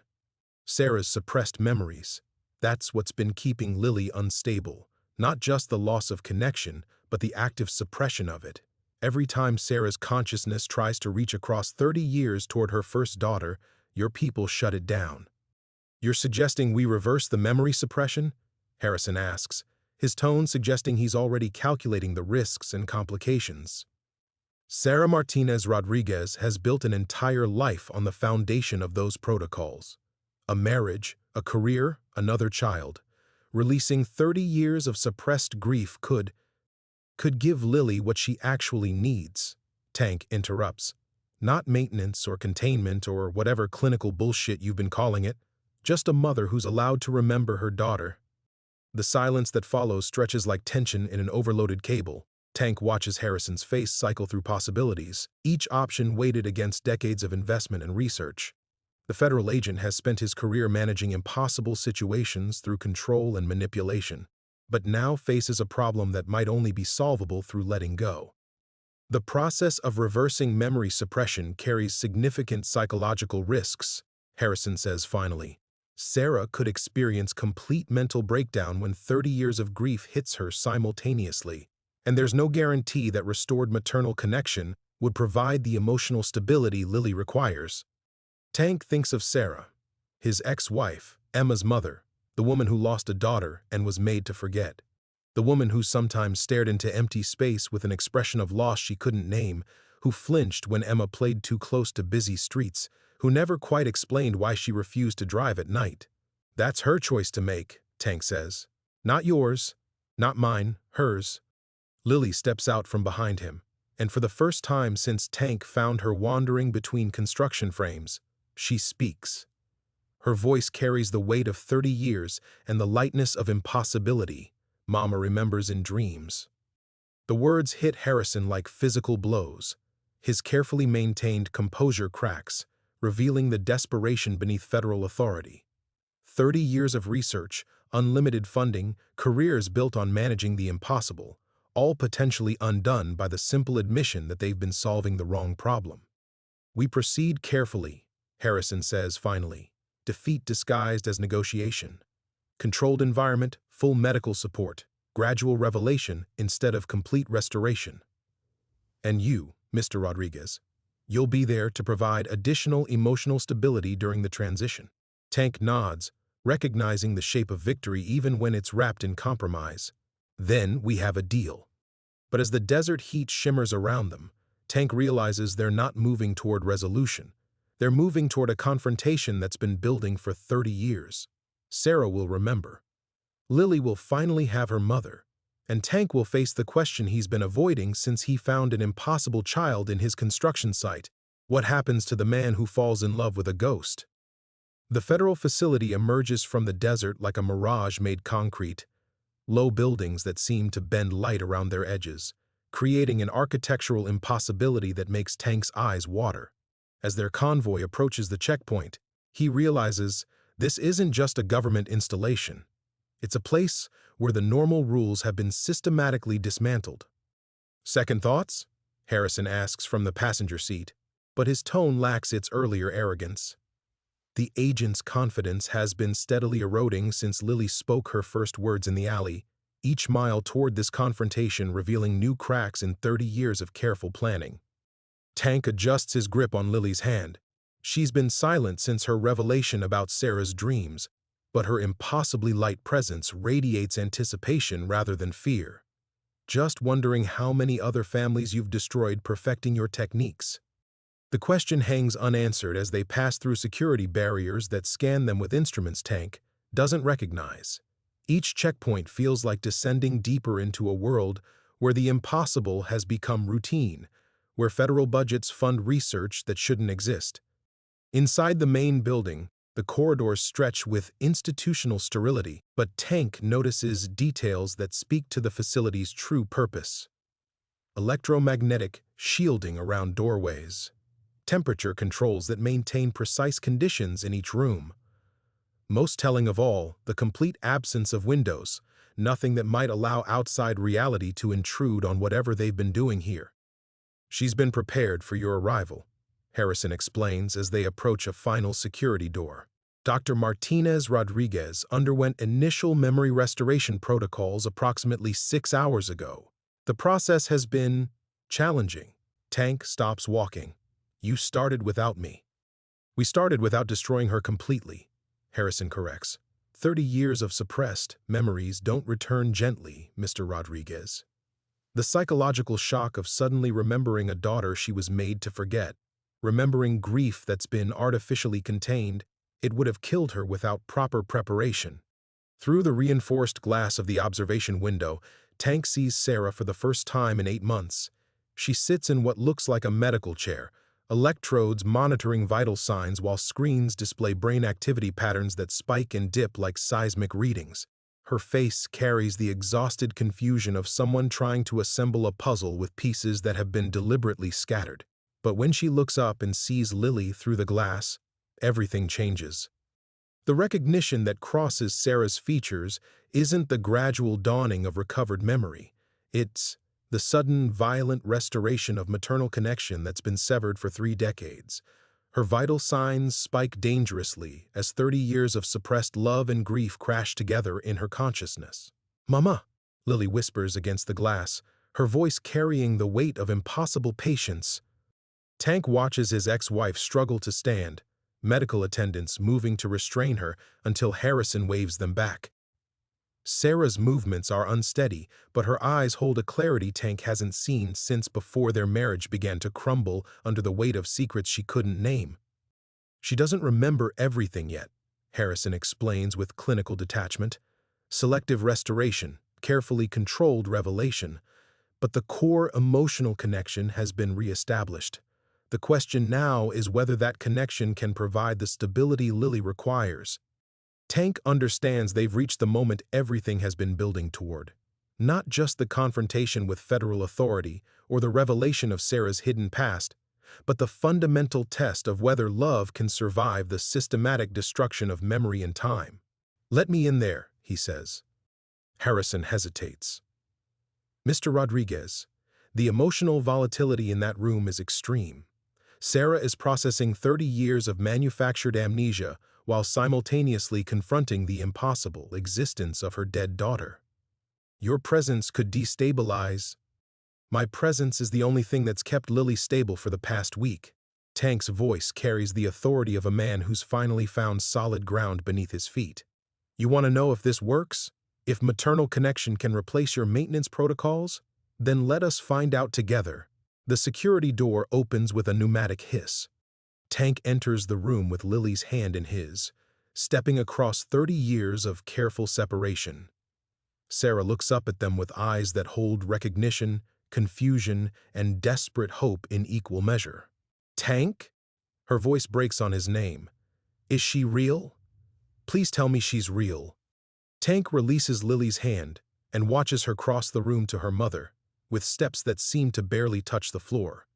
Sarah's suppressed memories. That's what's been keeping Lily unstable. Not just the loss of connection, but the active suppression of it. Every time Sarah's consciousness tries to reach across 30 years toward her first daughter, your people shut it down. You're suggesting we reverse the memory suppression? Harrison asks, his tone suggesting he's already calculating the risks and complications. Sarah Martinez Rodriguez has built an entire life on the foundation of those protocols. A marriage, a career, another child. Releasing 30 years of suppressed grief could give Lily what she actually needs. Tank interrupts. Not maintenance or containment or whatever clinical bullshit you've been calling it. Just a mother who's allowed to remember her daughter. The silence that follows stretches like tension in an overloaded cable. Tank watches Harrison's face cycle through possibilities, each option weighted against decades of investment and research. The federal agent has spent his career managing impossible situations through control and manipulation, but now faces a problem that might only be solvable through letting go. The process of reversing memory suppression carries significant psychological risks, Harrison says finally. Sarah could experience complete mental breakdown when 30 years of grief hits her simultaneously, and there's no guarantee that restored maternal connection would provide the emotional stability Lily requires. Tank thinks of Sarah, his ex-wife, Emma's mother, the woman who lost a daughter and was made to forget, the woman who sometimes stared into empty space with an expression of loss she couldn't name, who flinched when Emma played too close to busy streets, who never quite explained why she refused to drive at night. That's her choice to make, Tank says. Not yours, not mine, hers. Lily steps out from behind him, and for the first time since Tank found her wandering between construction frames, she speaks. Her voice carries the weight of 30 years and the lightness of impossibility Mama remembers in dreams. The words hit Harrison like physical blows. His carefully maintained composure cracks, revealing the desperation beneath federal authority. 30 years of research, unlimited funding, careers built on managing the impossible, all potentially undone by the simple admission that they've been solving the wrong problem. We proceed carefully, Harrison says finally. Defeat disguised as negotiation. Controlled environment, full medical support, gradual revelation instead of complete restoration. And you, Mr. Rodriguez, you'll be there to provide additional emotional stability during the transition. Tank nods, recognizing the shape of victory even when it's wrapped in compromise. Then we have a deal. But as the desert heat shimmers around them, Tank realizes they're not moving toward resolution. They're moving toward a confrontation that's been building for 30 years. Sarah will remember. Lily will finally have her mother, and Tank will face the question he's been avoiding since he found an impossible child in his construction site. What happens to the man who falls in love with a ghost? The federal facility emerges from the desert like a mirage made concrete, low buildings that seem to bend light around their edges, creating an architectural impossibility that makes Tank's eyes water. As their convoy approaches the checkpoint, he realizes this isn't just a government installation. It's a place where the normal rules have been systematically dismantled. Second thoughts? Harrison asks from the passenger seat, but his tone lacks its earlier arrogance. The agent's confidence has been steadily eroding since Lily spoke her first words in the alley, each mile toward this confrontation revealing new cracks in 30 years of careful planning. Tank adjusts his grip on Lily's hand. She's been silent since her revelation about Sarah's dreams, but her impossibly light presence radiates anticipation rather than fear. Just wondering how many other families you've destroyed perfecting your techniques. The question hangs unanswered as they pass through security barriers that scan them with instruments Tank doesn't recognize. Each checkpoint feels like descending deeper into a world where the impossible has become routine, where federal budgets fund research that shouldn't exist. Inside the main building, The corridors stretch with institutional sterility, but Tank notices details that speak to the facility's true purpose. Electromagnetic shielding around doorways. Temperature controls that maintain precise conditions in each room. Most telling of all, the complete absence of windows, nothing that might allow outside reality to intrude on whatever they've been doing here. She's been prepared for your arrival, Harrison explains as they approach a final security door. Dr. Martinez Rodriguez underwent initial memory restoration protocols approximately 6 hours ago. The process has been challenging. Tank stops walking. You started without me. We started without destroying her completely, Harrison corrects. 30 years of suppressed memories don't return gently, Mr. Rodriguez. The psychological shock of suddenly remembering a daughter she was made to forget, remembering grief that's been artificially contained, it would have killed her without proper preparation. Through the reinforced glass of the observation window, Tank sees Sarah for the first time in 8 months. She sits in what looks like a medical chair, electrodes monitoring vital signs while screens display brain activity patterns that spike and dip like seismic readings. Her face carries the exhausted confusion of someone trying to assemble a puzzle with pieces that have been deliberately scattered. But when she looks up and sees Lily through the glass, everything changes. The recognition that crosses Sarah's features isn't the gradual dawning of recovered memory. It's the sudden, violent restoration of maternal connection that's been severed for 3 decades. Her vital signs spike dangerously as 30 years of suppressed love and grief crash together in her consciousness. "Mama," Lily whispers against the glass, her voice carrying the weight of impossible patience. Tank watches his ex-wife struggle to stand, medical attendants moving to restrain her until Harrison waves them back. Sarah's movements are unsteady, but her eyes hold a clarity Tank hasn't seen since before their marriage began to crumble under the weight of secrets she couldn't name. She doesn't remember everything yet, Harrison explains with clinical detachment. Selective restoration, carefully controlled revelation. But the core emotional connection has been reestablished. The question now is whether that connection can provide the stability Lily requires. Tank understands they've reached the moment everything has been building toward. Not just the confrontation with federal authority or the revelation of Sarah's hidden past, but the fundamental test of whether love can survive the systematic destruction of memory and time. "Let me in there," he says. Harrison hesitates. "Mr. Rodriguez, the emotional volatility in that room is extreme. Sarah is processing 30 years of manufactured amnesia while simultaneously confronting the impossible existence of her dead daughter. Your presence could destabilize." "My presence is the only thing that's kept Lily stable for the past week." Tank's voice carries the authority of a man who's finally found solid ground beneath his feet. "You want to know if this works? If maternal connection can replace your maintenance protocols? Then let us find out together." The security door opens with a pneumatic hiss. Tank enters the room with Lily's hand in his, stepping across 30 years of careful separation. Sarah looks up at them with eyes that hold recognition, confusion, and desperate hope in equal measure. "Tank?" Her voice breaks on his name. "Is she real? Please tell me she's real." Tank releases Lily's hand and watches her cross the room to her mother, with steps that seem to barely touch the floor.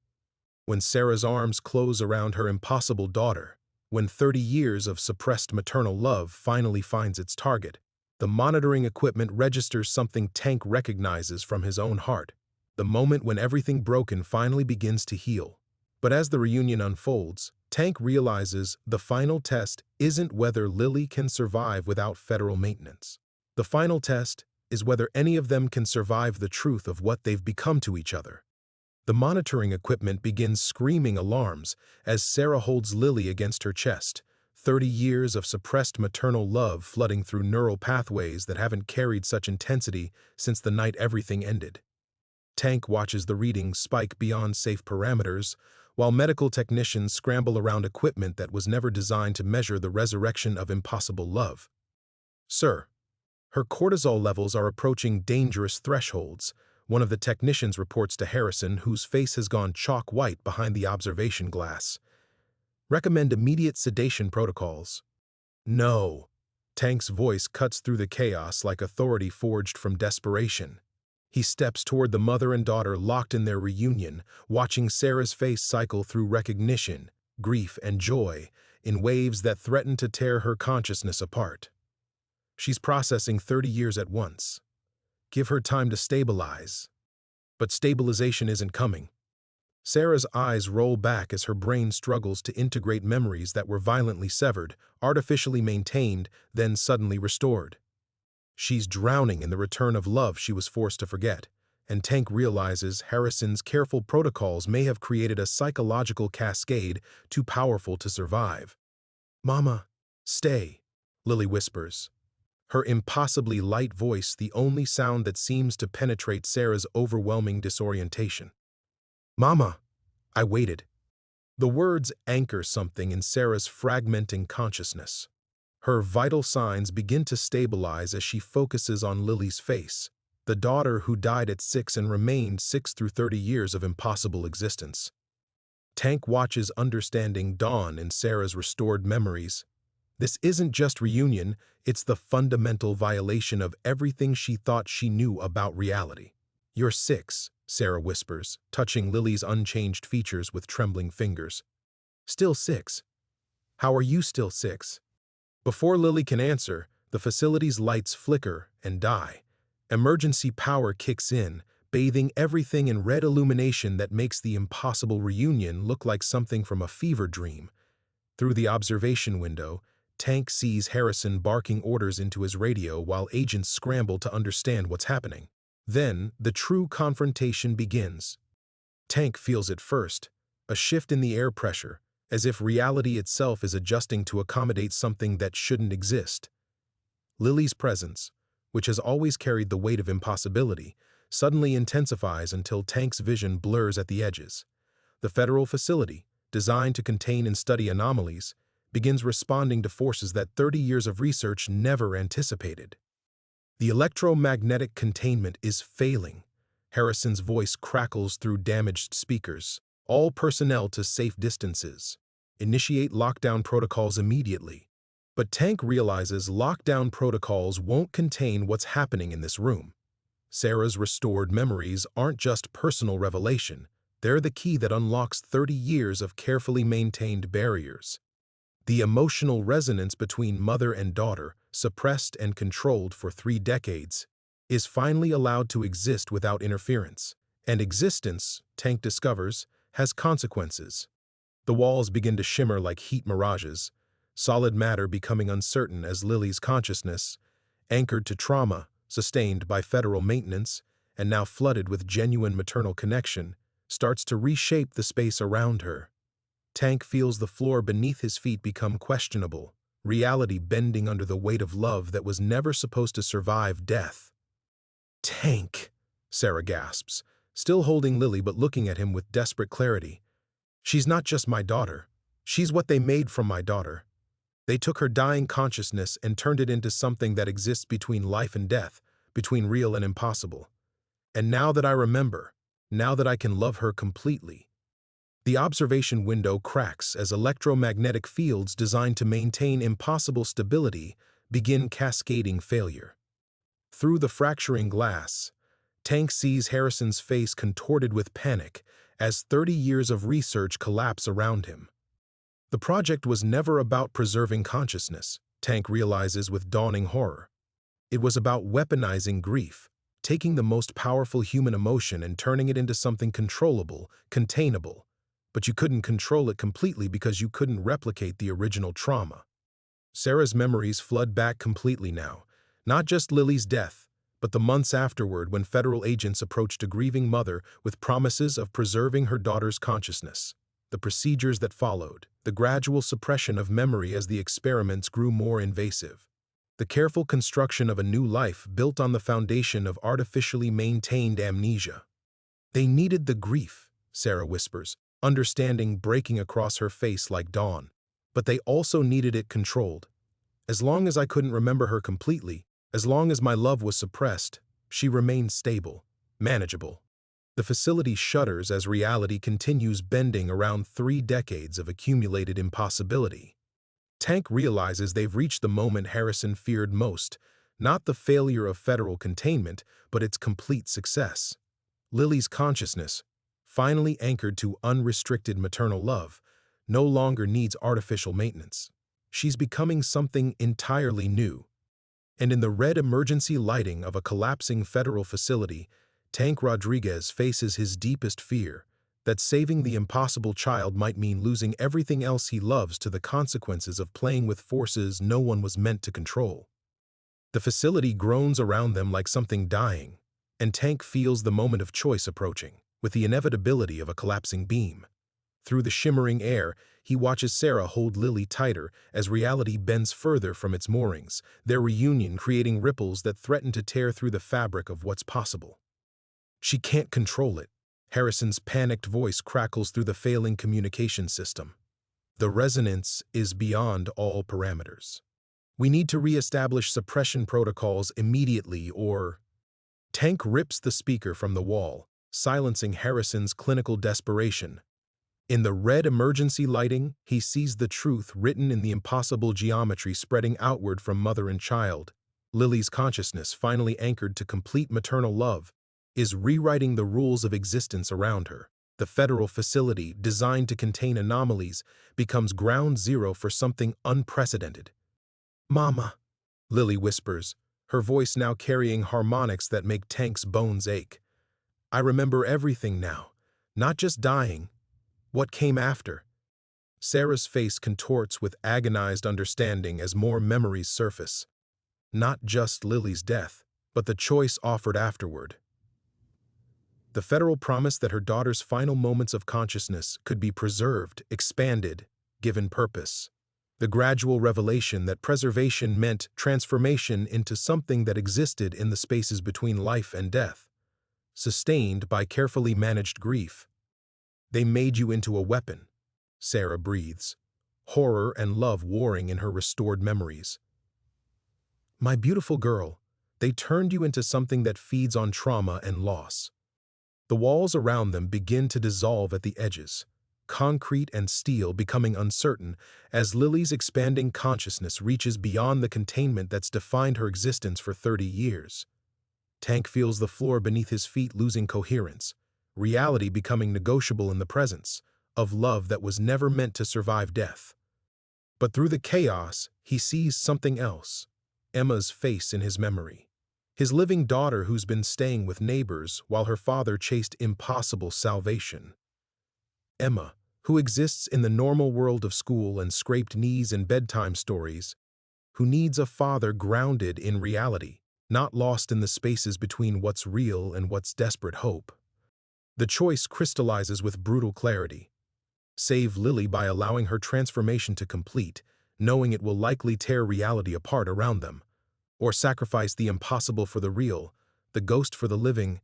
When Sarah's arms close around her impossible daughter, when 30 years of suppressed maternal love finally finds its target, the monitoring equipment registers something Tank recognizes from his own heart, the moment when everything broken finally begins to heal. But as the reunion unfolds, Tank realizes the final test isn't whether Lily can survive without federal maintenance. The final test is whether any of them can survive the truth of what they've become to each other. The monitoring equipment begins screaming alarms as Sarah holds Lily against her chest, 30 years of suppressed maternal love flooding through neural pathways that haven't carried such intensity since the night everything ended. Tank watches the readings spike beyond safe parameters, while medical technicians scramble around equipment that was never designed to measure the resurrection of impossible love. "Sir, her cortisol levels are approaching dangerous thresholds," one of the technicians reports to Harrison, whose face has gone chalk white behind the observation glass. "Recommend immediate sedation protocols." No. Tank's voice cuts through the chaos like authority forged from desperation. He steps toward the mother and daughter locked in their reunion, watching Sarah's face cycle through recognition, grief, and joy in waves that threaten to tear her consciousness apart. She's processing 30 years at once. Give her time to stabilize. But stabilization isn't coming. Sarah's eyes roll back as her brain struggles to integrate memories that were violently severed, artificially maintained, then suddenly restored. She's drowning in the return of love she was forced to forget, and Tank realizes Harrison's careful protocols may have created a psychological cascade too powerful to survive. "Mama, stay," Lily whispers, her impossibly light voice the only sound that seems to penetrate Sarah's overwhelming disorientation. "Mama." I waited. The words anchor something in Sarah's fragmenting consciousness. Her vital signs begin to stabilize as she focuses on Lily's face, the daughter who died at 6 and remained 6 through 30 years of impossible existence. Tank watches understanding dawn in Sarah's restored memories. This isn't just reunion, it's the fundamental violation of everything she thought she knew about reality. "You're 6, Sarah whispers, touching Lily's unchanged features with trembling fingers. "Still 6? How are you still 6? Before Lily can answer, the facility's lights flicker and die. Emergency power kicks in, bathing everything in red illumination that makes the impossible reunion look like something from a fever dream. Through the observation window, Tank sees Harrison barking orders into his radio while agents scramble to understand what's happening. Then, the true confrontation begins. Tank feels it first, a shift in the air pressure, as if reality itself is adjusting to accommodate something that shouldn't exist. Lily's presence, which has always carried the weight of impossibility, suddenly intensifies until Tank's vision blurs at the edges. The federal facility, designed to contain and study anomalies, begins responding to forces that 30 years of research never anticipated. The electromagnetic containment is failing. Harrison's voice crackles through damaged speakers. "All personnel to safe distances. Initiate lockdown protocols immediately." But Tank realizes lockdown protocols won't contain what's happening in this room. Sarah's restored memories aren't just personal revelation. They're the key that unlocks 30 years of carefully maintained barriers. The emotional resonance between mother and daughter, suppressed and controlled for 3 decades, is finally allowed to exist without interference. And existence, Tank discovers, has consequences. The walls begin to shimmer like heat mirages, solid matter becoming uncertain as Lily's consciousness, anchored to trauma, sustained by federal maintenance, and now flooded with genuine maternal connection, starts to reshape the space around her. Tank feels the floor beneath his feet become questionable, reality bending under the weight of love that was never supposed to survive death. "Tank," Sarah gasps, still holding Lily but looking at him with desperate clarity. "She's not just my daughter. She's what they made from my daughter. They took her dying consciousness and turned it into something that exists between life and death, between real and impossible. And now that I remember, now that I can love her completely." The observation window cracks as electromagnetic fields designed to maintain impossible stability begin cascading failure. Through the fracturing glass, Tank sees Harrison's face contorted with panic as 30 years of research collapse around him. The project was never about preserving consciousness, Tank realizes with dawning horror. It was about weaponizing grief, taking the most powerful human emotion and turning it into something controllable, containable. But you couldn't control it completely because you couldn't replicate the original trauma. Sarah's memories flood back completely now, not just Lily's death, but the months afterward when federal agents approached a grieving mother with promises of preserving her daughter's consciousness. The procedures that followed, the gradual suppression of memory as the experiments grew more invasive. The careful construction of a new life built on the foundation of artificially maintained amnesia. "They needed the grief," Sarah whispers, understanding breaking across her face like dawn. "But they also needed it controlled. As long as I couldn't remember her completely, as long as my love was suppressed, she remained stable, manageable." The facility shudders as reality continues bending around 3 decades of accumulated impossibility. Tank realizes they've reached the moment Harrison feared most, not the failure of federal containment, but its complete success. Lily's consciousness, finally anchored to unrestricted maternal love, no longer needs artificial maintenance. She's becoming something entirely new. And in the red emergency lighting of a collapsing federal facility, Tank Rodriguez faces his deepest fear, that saving the impossible child might mean losing everything else he loves to the consequences of playing with forces no one was meant to control. The facility groans around them like something dying, and Tank feels the moment of choice approaching, with the inevitability of a collapsing beam. Through the shimmering air, he watches Sarah hold Lily tighter as reality bends further from its moorings, their reunion creating ripples that threaten to tear through the fabric of what's possible. She can't control it. Harrison's panicked voice crackles through the failing communication system. The resonance is beyond all parameters. We need to re-establish suppression protocols immediately or... Tank rips the speaker from the wall, silencing Harrison's clinical desperation. In the red emergency lighting, he sees the truth written in the impossible geometry spreading outward from mother and child. Lily's consciousness, finally anchored to complete maternal love, is rewriting the rules of existence around her. The federal facility, designed to contain anomalies, becomes ground zero for something unprecedented. "Mama," Lily whispers, her voice now carrying harmonics that make Tank's bones ache. "I remember everything now, not just dying. What came after?" Sarah's face contorts with agonized understanding as more memories surface. Not just Lily's death, but the choice offered afterward. The federal promise that her daughter's final moments of consciousness could be preserved, expanded, given purpose. The gradual revelation that preservation meant transformation into something that existed in the spaces between life and death, sustained by carefully managed grief. "They made you into a weapon," Sarah breathes, horror and love warring in her restored memories. "My beautiful girl, they turned you into something that feeds on trauma and loss." The walls around them begin to dissolve at the edges, concrete and steel becoming uncertain as Lily's expanding consciousness reaches beyond the containment that's defined her existence for 30 years. Tank feels the floor beneath his feet losing coherence, reality becoming negotiable in the presence of love that was never meant to survive death. But through the chaos, he sees something else, Emma's face in his memory. His living daughter who's been staying with neighbors while her father chased impossible salvation. Emma, who exists in the normal world of school and scraped knees and bedtime stories, who needs a father grounded in reality, not lost in the spaces between what's real and what's desperate hope. The choice crystallizes with brutal clarity. Save Lily by allowing her transformation to complete, knowing it will likely tear reality apart around them. Or sacrifice the impossible for the real, the ghost for the living,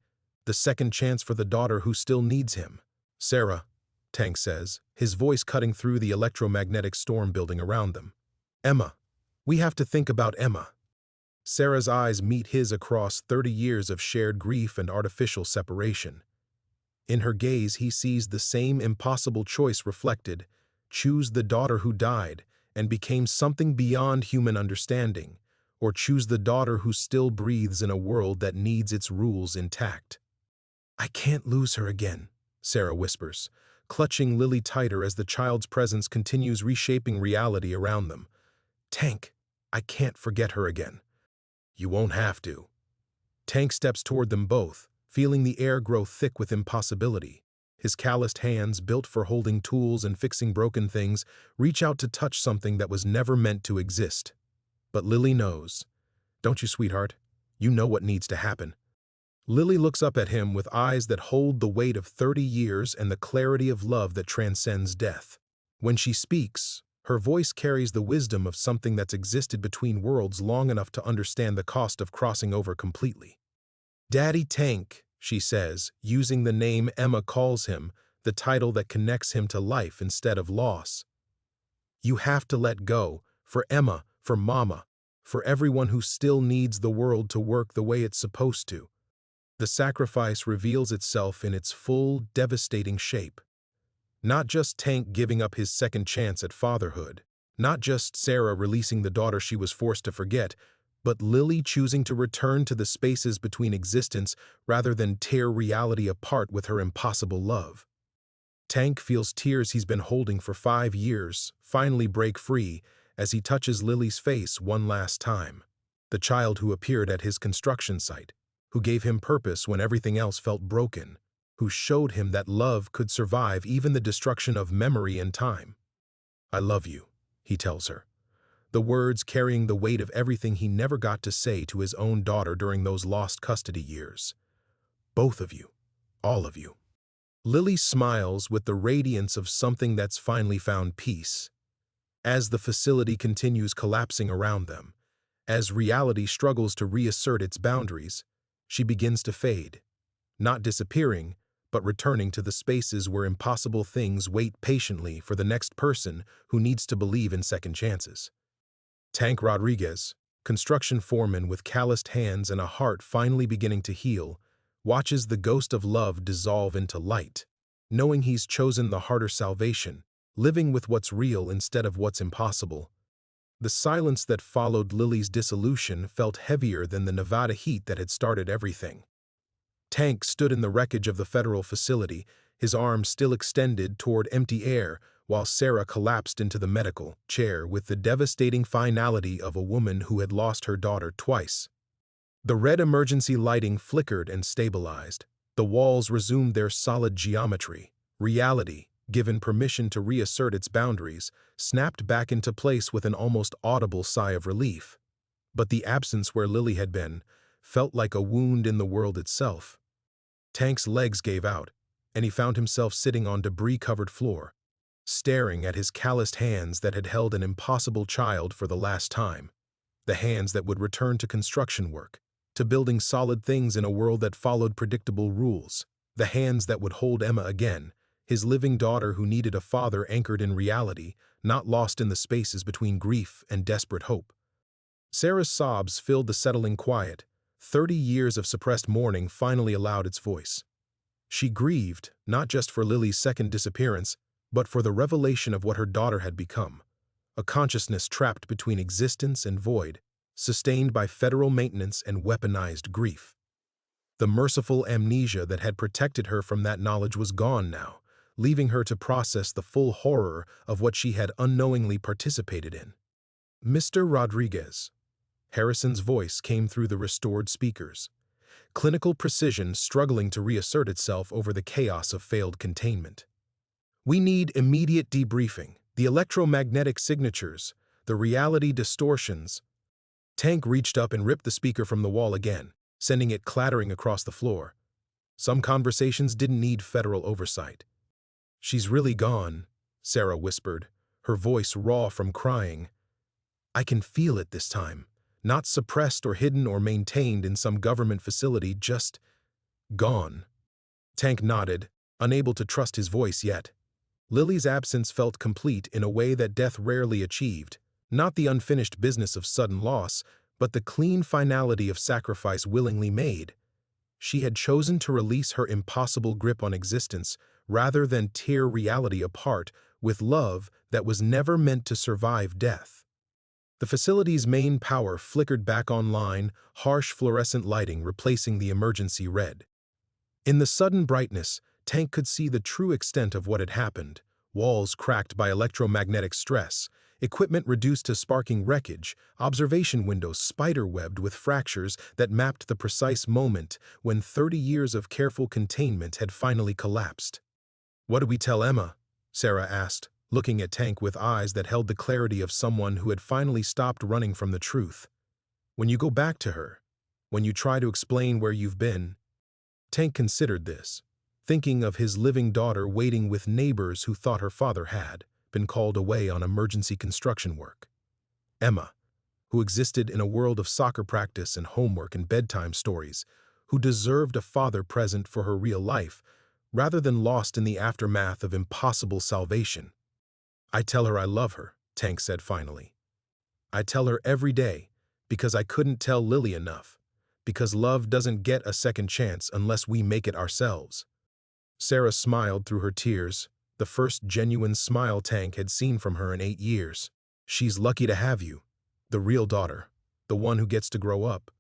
the second chance for the daughter who still needs him. "Sarah," Tank says, his voice cutting through the electromagnetic storm building around them. "Emma. We have to think about Emma." Sarah's eyes meet his across 30 years of shared grief and artificial separation. In her gaze, he sees the same impossible choice reflected: choose the daughter who died and became something beyond human understanding, or choose the daughter who still breathes in a world that needs its rules intact. "I can't lose her again," Sarah whispers, clutching Lily tighter as the child's presence continues reshaping reality around them. "Tank, I can't forget her again." "You won't have to." Tank steps toward them both, feeling the air grow thick with impossibility. His calloused hands, built for holding tools and fixing broken things, reach out to touch something that was never meant to exist. But Lily knows. "Don't you, sweetheart? You know what needs to happen." Lily looks up at him with eyes that hold the weight of 30 years and the clarity of love that transcends death. When she speaks, her voice carries the wisdom of something that's existed between worlds long enough to understand the cost of crossing over completely. "Daddy Tank," she says, using the name Emma calls him, the title that connects him to life instead of loss. "You have to let go, for Emma, for Mama, for everyone who still needs the world to work the way it's supposed to." The sacrifice reveals itself in its full, devastating shape. Not just Tank giving up his second chance at fatherhood, Not just Sarah releasing the daughter she was forced to forget, but Lily choosing to return to the spaces between existence rather than tear reality apart with her impossible love. Tank feels tears he's been holding for 5 years finally break free as he touches Lily's face one last time. The child who appeared at his construction site, who gave him purpose when everything else felt broken, who showed him that love could survive even the destruction of memory and time. "I love you," he tells her, the words carrying the weight of everything he never got to say to his own daughter during those lost custody years. "Both of you. All of you." Lily smiles with the radiance of something that's finally found peace. As the facility continues collapsing around them, as reality struggles to reassert its boundaries, she begins to fade, not disappearing, but returning to the spaces where impossible things wait patiently for the next person who needs to believe in second chances. Tank Rodriguez, construction foreman with calloused hands and a heart finally beginning to heal, watches the ghost of love dissolve into light, knowing he's chosen the harder salvation, living with what's real instead of what's impossible. The silence that followed Lily's dissolution felt heavier than the Nevada heat that had started everything. Tank stood in the wreckage of the federal facility, his arms still extended toward empty air, while Sarah collapsed into the medical chair with the devastating finality of a woman who had lost her daughter twice. The red emergency lighting flickered and stabilized. The walls resumed their solid geometry. Reality, given permission to reassert its boundaries, snapped back into place with an almost audible sigh of relief. But the absence where Lily had been felt like a wound in the world itself. Tank's legs gave out, and he found himself sitting on debris-covered floor, staring at his calloused hands that had held an impossible child for the last time. The hands that would return to construction work, to building solid things in a world that followed predictable rules. The hands that would hold Emma again, his living daughter who needed a father anchored in reality, not lost in the spaces between grief and desperate hope. Sarah's sobs filled the settling quiet. 30 years of suppressed mourning finally allowed its voice. She grieved, not just for Lily's second disappearance, but for the revelation of what her daughter had become. A consciousness trapped between existence and void, sustained by federal maintenance and weaponized grief. The merciful amnesia that had protected her from that knowledge was gone now, leaving her to process the full horror of what she had unknowingly participated in. "Mr. Rodriguez." Harrison's voice came through the restored speakers, clinical precision struggling to reassert itself over the chaos of failed containment. "We need immediate debriefing, the electromagnetic signatures, the reality distortions." Tank reached up and ripped the speaker from the wall again, sending it clattering across the floor. Some conversations didn't need federal oversight. "She's really gone," Sarah whispered, her voice raw from crying. "I can feel it this time. Not suppressed or hidden or maintained in some government facility, just gone." Tank nodded, unable to trust his voice yet. Lily's absence felt complete in a way that death rarely achieved, not the unfinished business of sudden loss, but the clean finality of sacrifice willingly made. She had chosen to release her impossible grip on existence rather than tear reality apart with love that was never meant to survive death. The facility's main power flickered back online, harsh fluorescent lighting replacing the emergency red. In the sudden brightness, Tank could see the true extent of what had happened: walls cracked by electromagnetic stress, equipment reduced to sparking wreckage, observation windows spider-webbed with fractures that mapped the precise moment when 30 years of careful containment had finally collapsed. "What do we tell Emma?" Sarah asked, looking at Tank with eyes that held the clarity of someone who had finally stopped running from the truth. "When you go back to her, when you try to explain where you've been." Tank considered this, thinking of his living daughter waiting with neighbors who thought her father had been called away on emergency construction work. Emma, who existed in a world of soccer practice and homework and bedtime stories, who deserved a father present for her real life, rather than lost in the aftermath of impossible salvation. "I tell her I love her," Tank said finally. "I tell her every day, because I couldn't tell Lily enough, because love doesn't get a second chance unless we make it ourselves." Sarah smiled through her tears, the first genuine smile Tank had seen from her in 8 years. She's lucky to have you. The real daughter. The one who gets to grow up.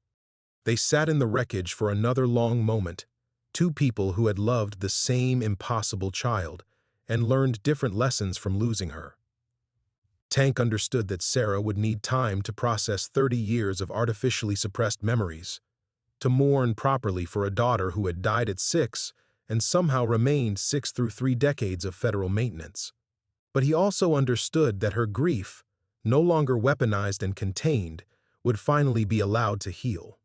They sat in the wreckage for another long moment, two people who had loved the same impossible child and learned different lessons from losing her. Tank understood that Sarah would need time to process 30 years of artificially suppressed memories, to mourn properly for a daughter who had died at 6 and somehow remained 6 through 3 decades of federal maintenance. But he also understood that her grief, no longer weaponized and contained, would finally be allowed to heal.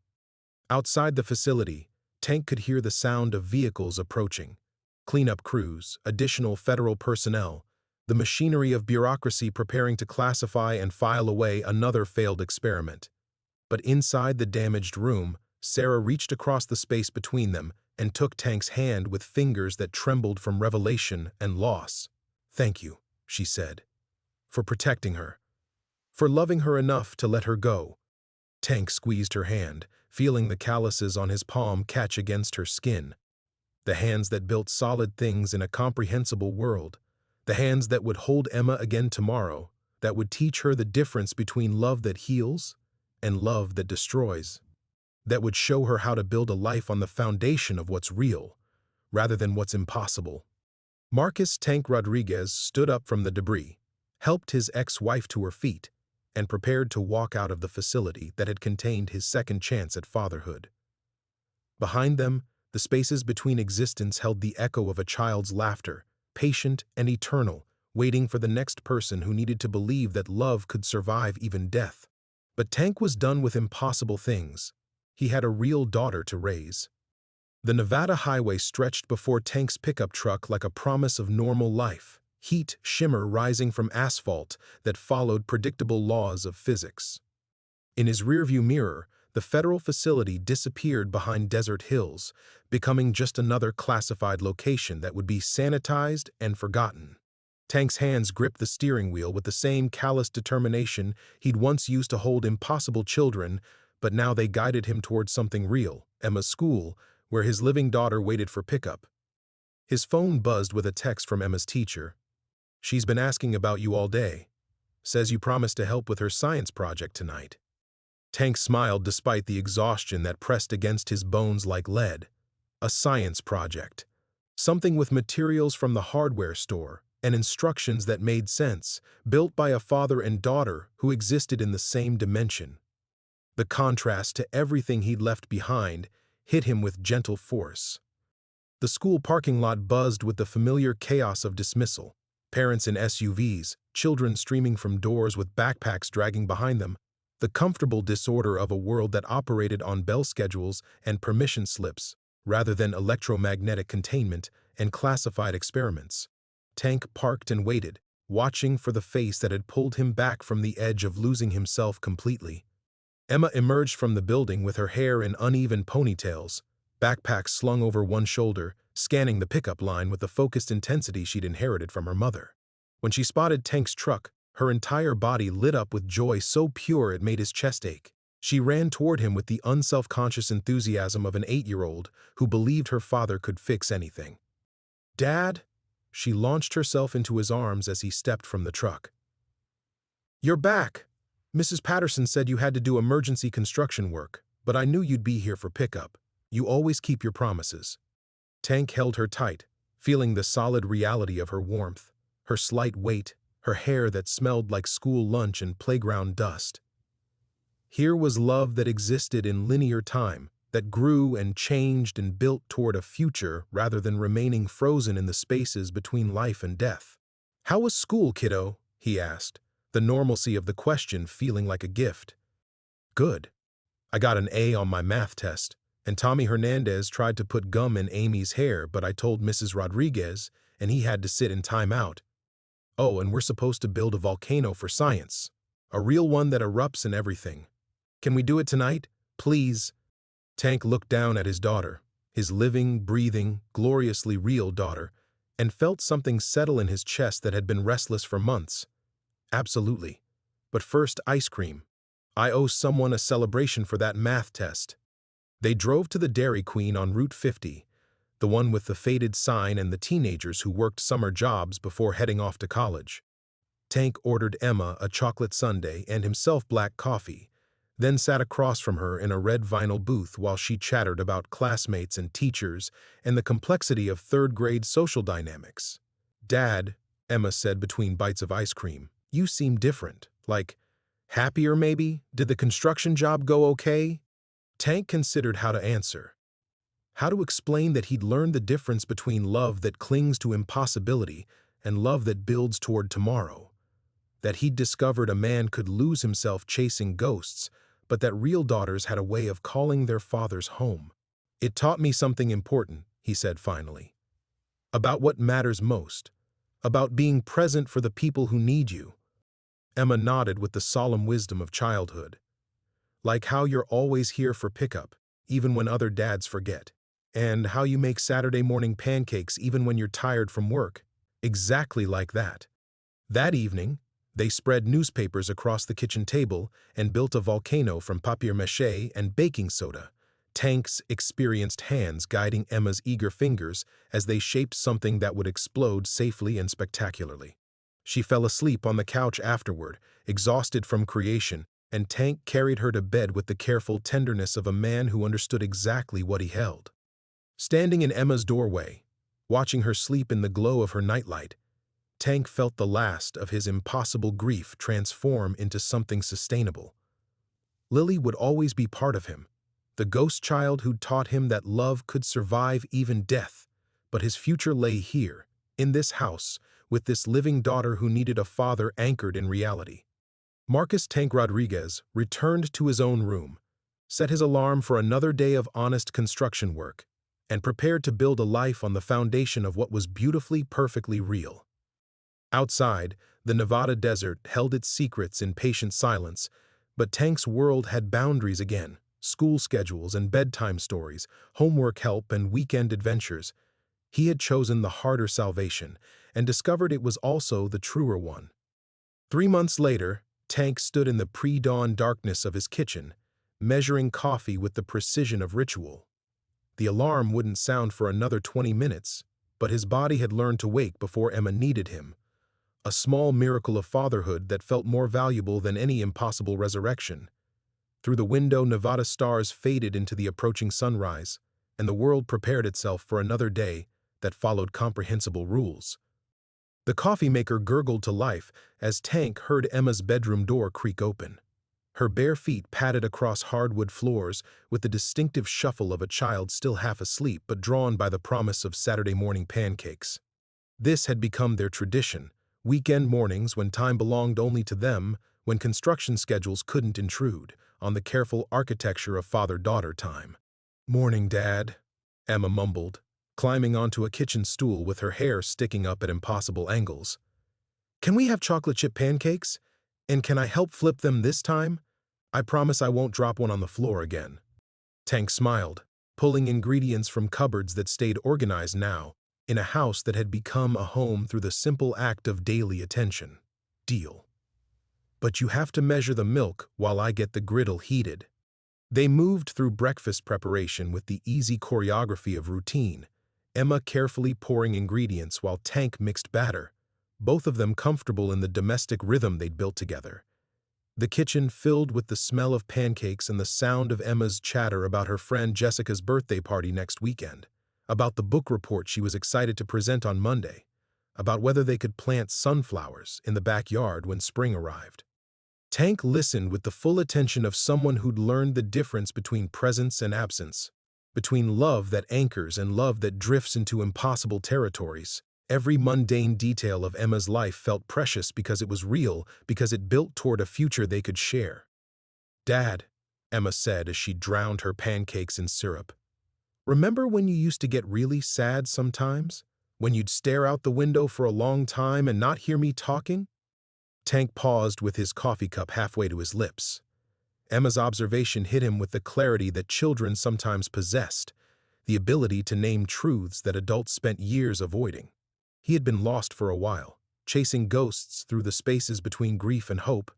Outside the facility, Tank could hear the sound of vehicles approaching, cleanup crews, additional federal personnel, the machinery of bureaucracy preparing to classify and file away another failed experiment. But inside the damaged room, Sarah reached across the space between them and took Tank's hand with fingers that trembled from revelation and loss. "Thank you," she said, "for protecting her, for loving her enough to let her go." Tank squeezed her hand, feeling the calluses on his palm catch against her skin. The hands that built solid things in a comprehensible world. The hands that would hold Emma again tomorrow, that would teach her the difference between love that heals and love that destroys. That would show her how to build a life on the foundation of what's real, rather than what's impossible. Marcus Tank Rodriguez stood up from the debris, helped his ex-wife to her feet, and prepared to walk out of the facility that had contained his second chance at fatherhood. Behind them, the spaces between existence held the echo of a child's laughter, patient and eternal, waiting for the next person who needed to believe that love could survive even death. But Tank was done with impossible things. He had a real daughter to raise. The Nevada highway stretched before Tank's pickup truck like a promise of normal life, heat shimmer rising from asphalt that followed predictable laws of physics. In his rearview mirror, the federal facility disappeared behind desert hills, becoming just another classified location that would be sanitized and forgotten. Tank's hands gripped the steering wheel with the same callous determination he'd once used to hold impossible children, but now they guided him towards something real, Emma's school, where his living daughter waited for pickup. His phone buzzed with a text from Emma's teacher. "She's been asking about you all day. Says you promised to help with her science project tonight." Tank smiled despite the exhaustion that pressed against his bones like lead. A science project. Something with materials from the hardware store and instructions that made sense, built by a father and daughter who existed in the same dimension. The contrast to everything he'd left behind hit him with gentle force. The school parking lot buzzed with the familiar chaos of dismissal. Parents in SUVs, children streaming from doors with backpacks dragging behind them, the comfortable disorder of a world that operated on bell schedules and permission slips, rather than electromagnetic containment and classified experiments. Tank parked and waited, watching for the face that had pulled him back from the edge of losing himself completely. Emma emerged from the building with her hair in uneven ponytails, backpack slung over one shoulder, scanning the pickup line with the focused intensity she'd inherited from her mother. When she spotted Tank's truck, her entire body lit up with joy so pure it made his chest ache. She ran toward him with the unself-conscious enthusiasm of an 8-year-old who believed her father could fix anything. "Dad?" She launched herself into his arms as he stepped from the truck. "You're back. Mrs. Patterson said you had to do emergency construction work, but I knew you'd be here for pickup. You always keep your promises." Tank held her tight, feeling the solid reality of her warmth, her slight weight, her hair that smelled like school lunch and playground dust. Here was love that existed in linear time, that grew and changed and built toward a future rather than remaining frozen in the spaces between life and death. "How was school, kiddo?" he asked, the normalcy of the question feeling like a gift. "Good. I got an A on my math test, and Tommy Hernandez tried to put gum in Amy's hair, but I told Mrs. Rodriguez, and he had to sit in timeout. Oh, and we're supposed to build a volcano for science. A real one that erupts and everything. Can we do it tonight? Please?" Tank looked down at his daughter, his living, breathing, gloriously real daughter, and felt something settle in his chest that had been restless for months. "Absolutely. But first, ice cream. I owe someone a celebration for that math test." They drove to the Dairy Queen on Route 50, the one with the faded sign and the teenagers who worked summer jobs before heading off to college. Tank ordered Emma a chocolate sundae and himself black coffee, then sat across from her in a red vinyl booth while she chattered about classmates and teachers and the complexity of third-grade social dynamics. "Dad," Emma said between bites of ice cream, "you seem different. Like, happier maybe? Did the construction job go okay?" Tank considered how to answer. How to explain that he'd learned the difference between love that clings to impossibility and love that builds toward tomorrow. That he'd discovered a man could lose himself chasing ghosts, but that real daughters had a way of calling their fathers home. "It taught me something important," he said finally. "About what matters most. About being present for the people who need you." Emma nodded with the solemn wisdom of childhood. "Like how you're always here for pickup, even when other dads forget. And how you make Saturday morning pancakes even when you're tired from work. Exactly like that." That evening, they spread newspapers across the kitchen table and built a volcano from papier-mâché and baking soda, Tank's experienced hands guiding Emma's eager fingers as they shaped something that would explode safely and spectacularly. She fell asleep on the couch afterward, exhausted from creation, and Tank carried her to bed with the careful tenderness of a man who understood exactly what he held. Standing in Emma's doorway, watching her sleep in the glow of her nightlight, Tank felt the last of his impossible grief transform into something sustainable. Lily would always be part of him, the ghost child who'd taught him that love could survive even death, but his future lay here, in this house, with this living daughter who needed a father anchored in reality. Marcus Tank Rodriguez returned to his own room, set his alarm for another day of honest construction work, and prepared to build a life on the foundation of what was beautifully, perfectly real. Outside, the Nevada desert held its secrets in patient silence, but Tank's world had boundaries again, school schedules and bedtime stories, homework help and weekend adventures. He had chosen the harder salvation and discovered it was also the truer one. 3 months later, Tank stood in the pre-dawn darkness of his kitchen, measuring coffee with the precision of ritual. The alarm wouldn't sound for another 20 minutes, but his body had learned to wake before Emma needed him. A small miracle of fatherhood that felt more valuable than any impossible resurrection. Through the window, Nevada stars faded into the approaching sunrise, and the world prepared itself for another day that followed comprehensible rules. The coffee maker gurgled to life as Tank heard Emma's bedroom door creak open. Her bare feet padded across hardwood floors with the distinctive shuffle of a child still half asleep but drawn by the promise of Saturday morning pancakes. This had become their tradition, weekend mornings when time belonged only to them, when construction schedules couldn't intrude on the careful architecture of father-daughter time. "Morning, Dad," Emma mumbled, climbing onto a kitchen stool with her hair sticking up at impossible angles. "Can we have chocolate chip pancakes? And can I help flip them this time? I promise I won't drop one on the floor again." Tank smiled, pulling ingredients from cupboards that stayed organized now, in a house that had become a home through the simple act of daily attention. "Deal. But you have to measure the milk while I get the griddle heated." They moved through breakfast preparation with the easy choreography of routine, Emma carefully pouring ingredients while Tank mixed batter, both of them comfortable in the domestic rhythm they'd built together. The kitchen filled with the smell of pancakes and the sound of Emma's chatter about her friend Jessica's birthday party next weekend, about the book report she was excited to present on Monday, about whether they could plant sunflowers in the backyard when spring arrived. Tank listened with the full attention of someone who'd learned the difference between presence and absence, between love that anchors and love that drifts into impossible territories. Every mundane detail of Emma's life felt precious because it was real, because it built toward a future they could share. "Dad," Emma said as she drowned her pancakes in syrup, "remember when you used to get really sad sometimes? When you'd stare out the window for a long time and not hear me talking?" Tank paused with his coffee cup halfway to his lips. Emma's observation hit him with the clarity that children sometimes possessed, the ability to name truths that adults spent years avoiding. He had been lost for a while, chasing ghosts through the spaces between grief and hope,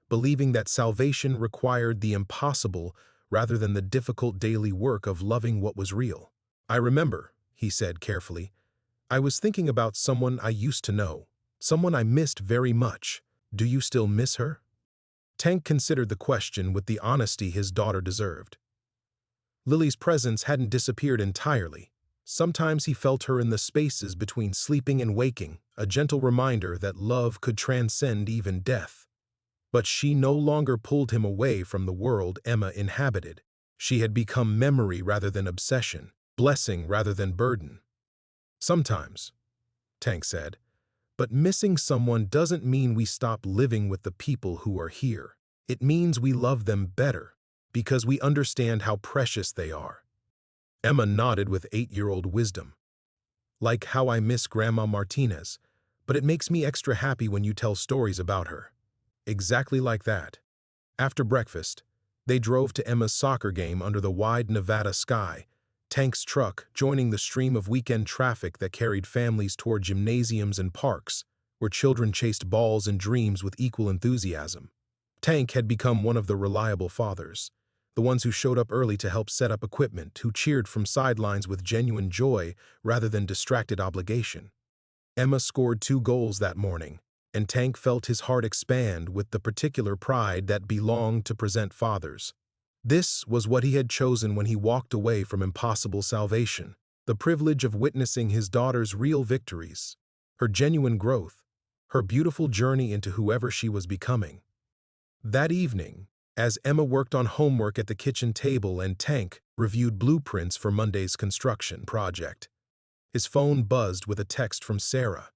believing that salvation required the impossible rather than the difficult daily work of loving what was real. "I remember," he said carefully, "I was thinking about someone I used to know, Someone I missed very much. Do you still miss her? Tank considered the question with the honesty his daughter deserved. Lily's presence hadn't disappeared entirely. Sometimes he felt her in the spaces between sleeping and waking, a gentle reminder that love could transcend even death. But she no longer pulled him away from the world Emma inhabited. She had become memory rather than obsession, blessing rather than burden. Sometimes, Tank said, but missing someone doesn't mean we stop living with the people who are here. It means we love them better, because we understand how precious they are. Emma nodded with 8-year-old wisdom. Like how I miss Grandma Martinez, but it makes me extra happy when you tell stories about her. Exactly like that. After breakfast, they drove to Emma's soccer game under the wide Nevada sky, Tank's truck joining the stream of weekend traffic that carried families toward gymnasiums and parks, where children chased balls and dreams with equal enthusiasm. Tank had become one of the reliable fathers, the ones who showed up early to help set up equipment, who cheered from sidelines with genuine joy rather than distracted obligation. Emma scored 2 goals that morning, and Tank felt his heart expand with the particular pride that belonged to present fathers. This was what he had chosen when he walked away from impossible salvation, the privilege of witnessing his daughter's real victories, her genuine growth, her beautiful journey into whoever she was becoming. That evening, as Emma worked on homework at the kitchen table and Tank reviewed blueprints for Monday's construction project, his phone buzzed with a text from Sarah.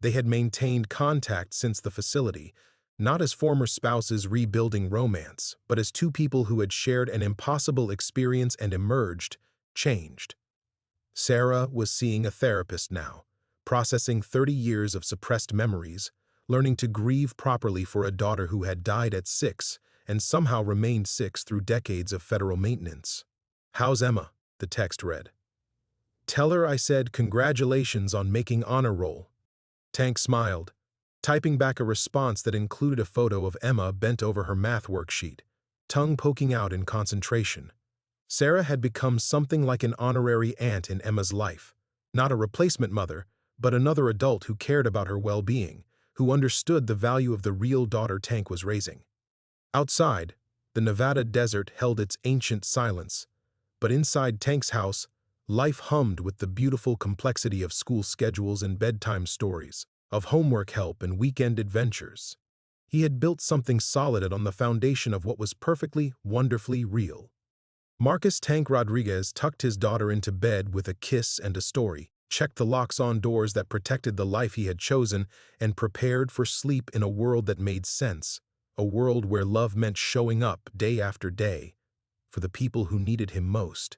They had maintained contact since the facility, not as former spouses rebuilding romance, but as 2 people who had shared an impossible experience and emerged, changed. Sarah was seeing a therapist now, processing 30 years of suppressed memories, learning to grieve properly for a daughter who had died at 6 and somehow remained 6 through decades of federal maintenance. "How's Emma?" the text read. "Tell her I said congratulations on making honor roll." Tank smiled, typing back a response that included a photo of Emma bent over her math worksheet, tongue poking out in concentration. Sarah had become something like an honorary aunt in Emma's life, not a replacement mother, but another adult who cared about her well-being, who understood the value of the real daughter Tank was raising. Outside, the Nevada desert held its ancient silence, but inside Tank's house, life hummed with the beautiful complexity of school schedules and bedtime stories, of homework help and weekend adventures. He had built something solid on the foundation of what was perfectly, wonderfully real. Marcus Tank Rodriguez tucked his daughter into bed with a kiss and a story, checked the locks on doors that protected the life he had chosen, and prepared for sleep in a world that made sense, a world where love meant showing up day after day for the people who needed him most.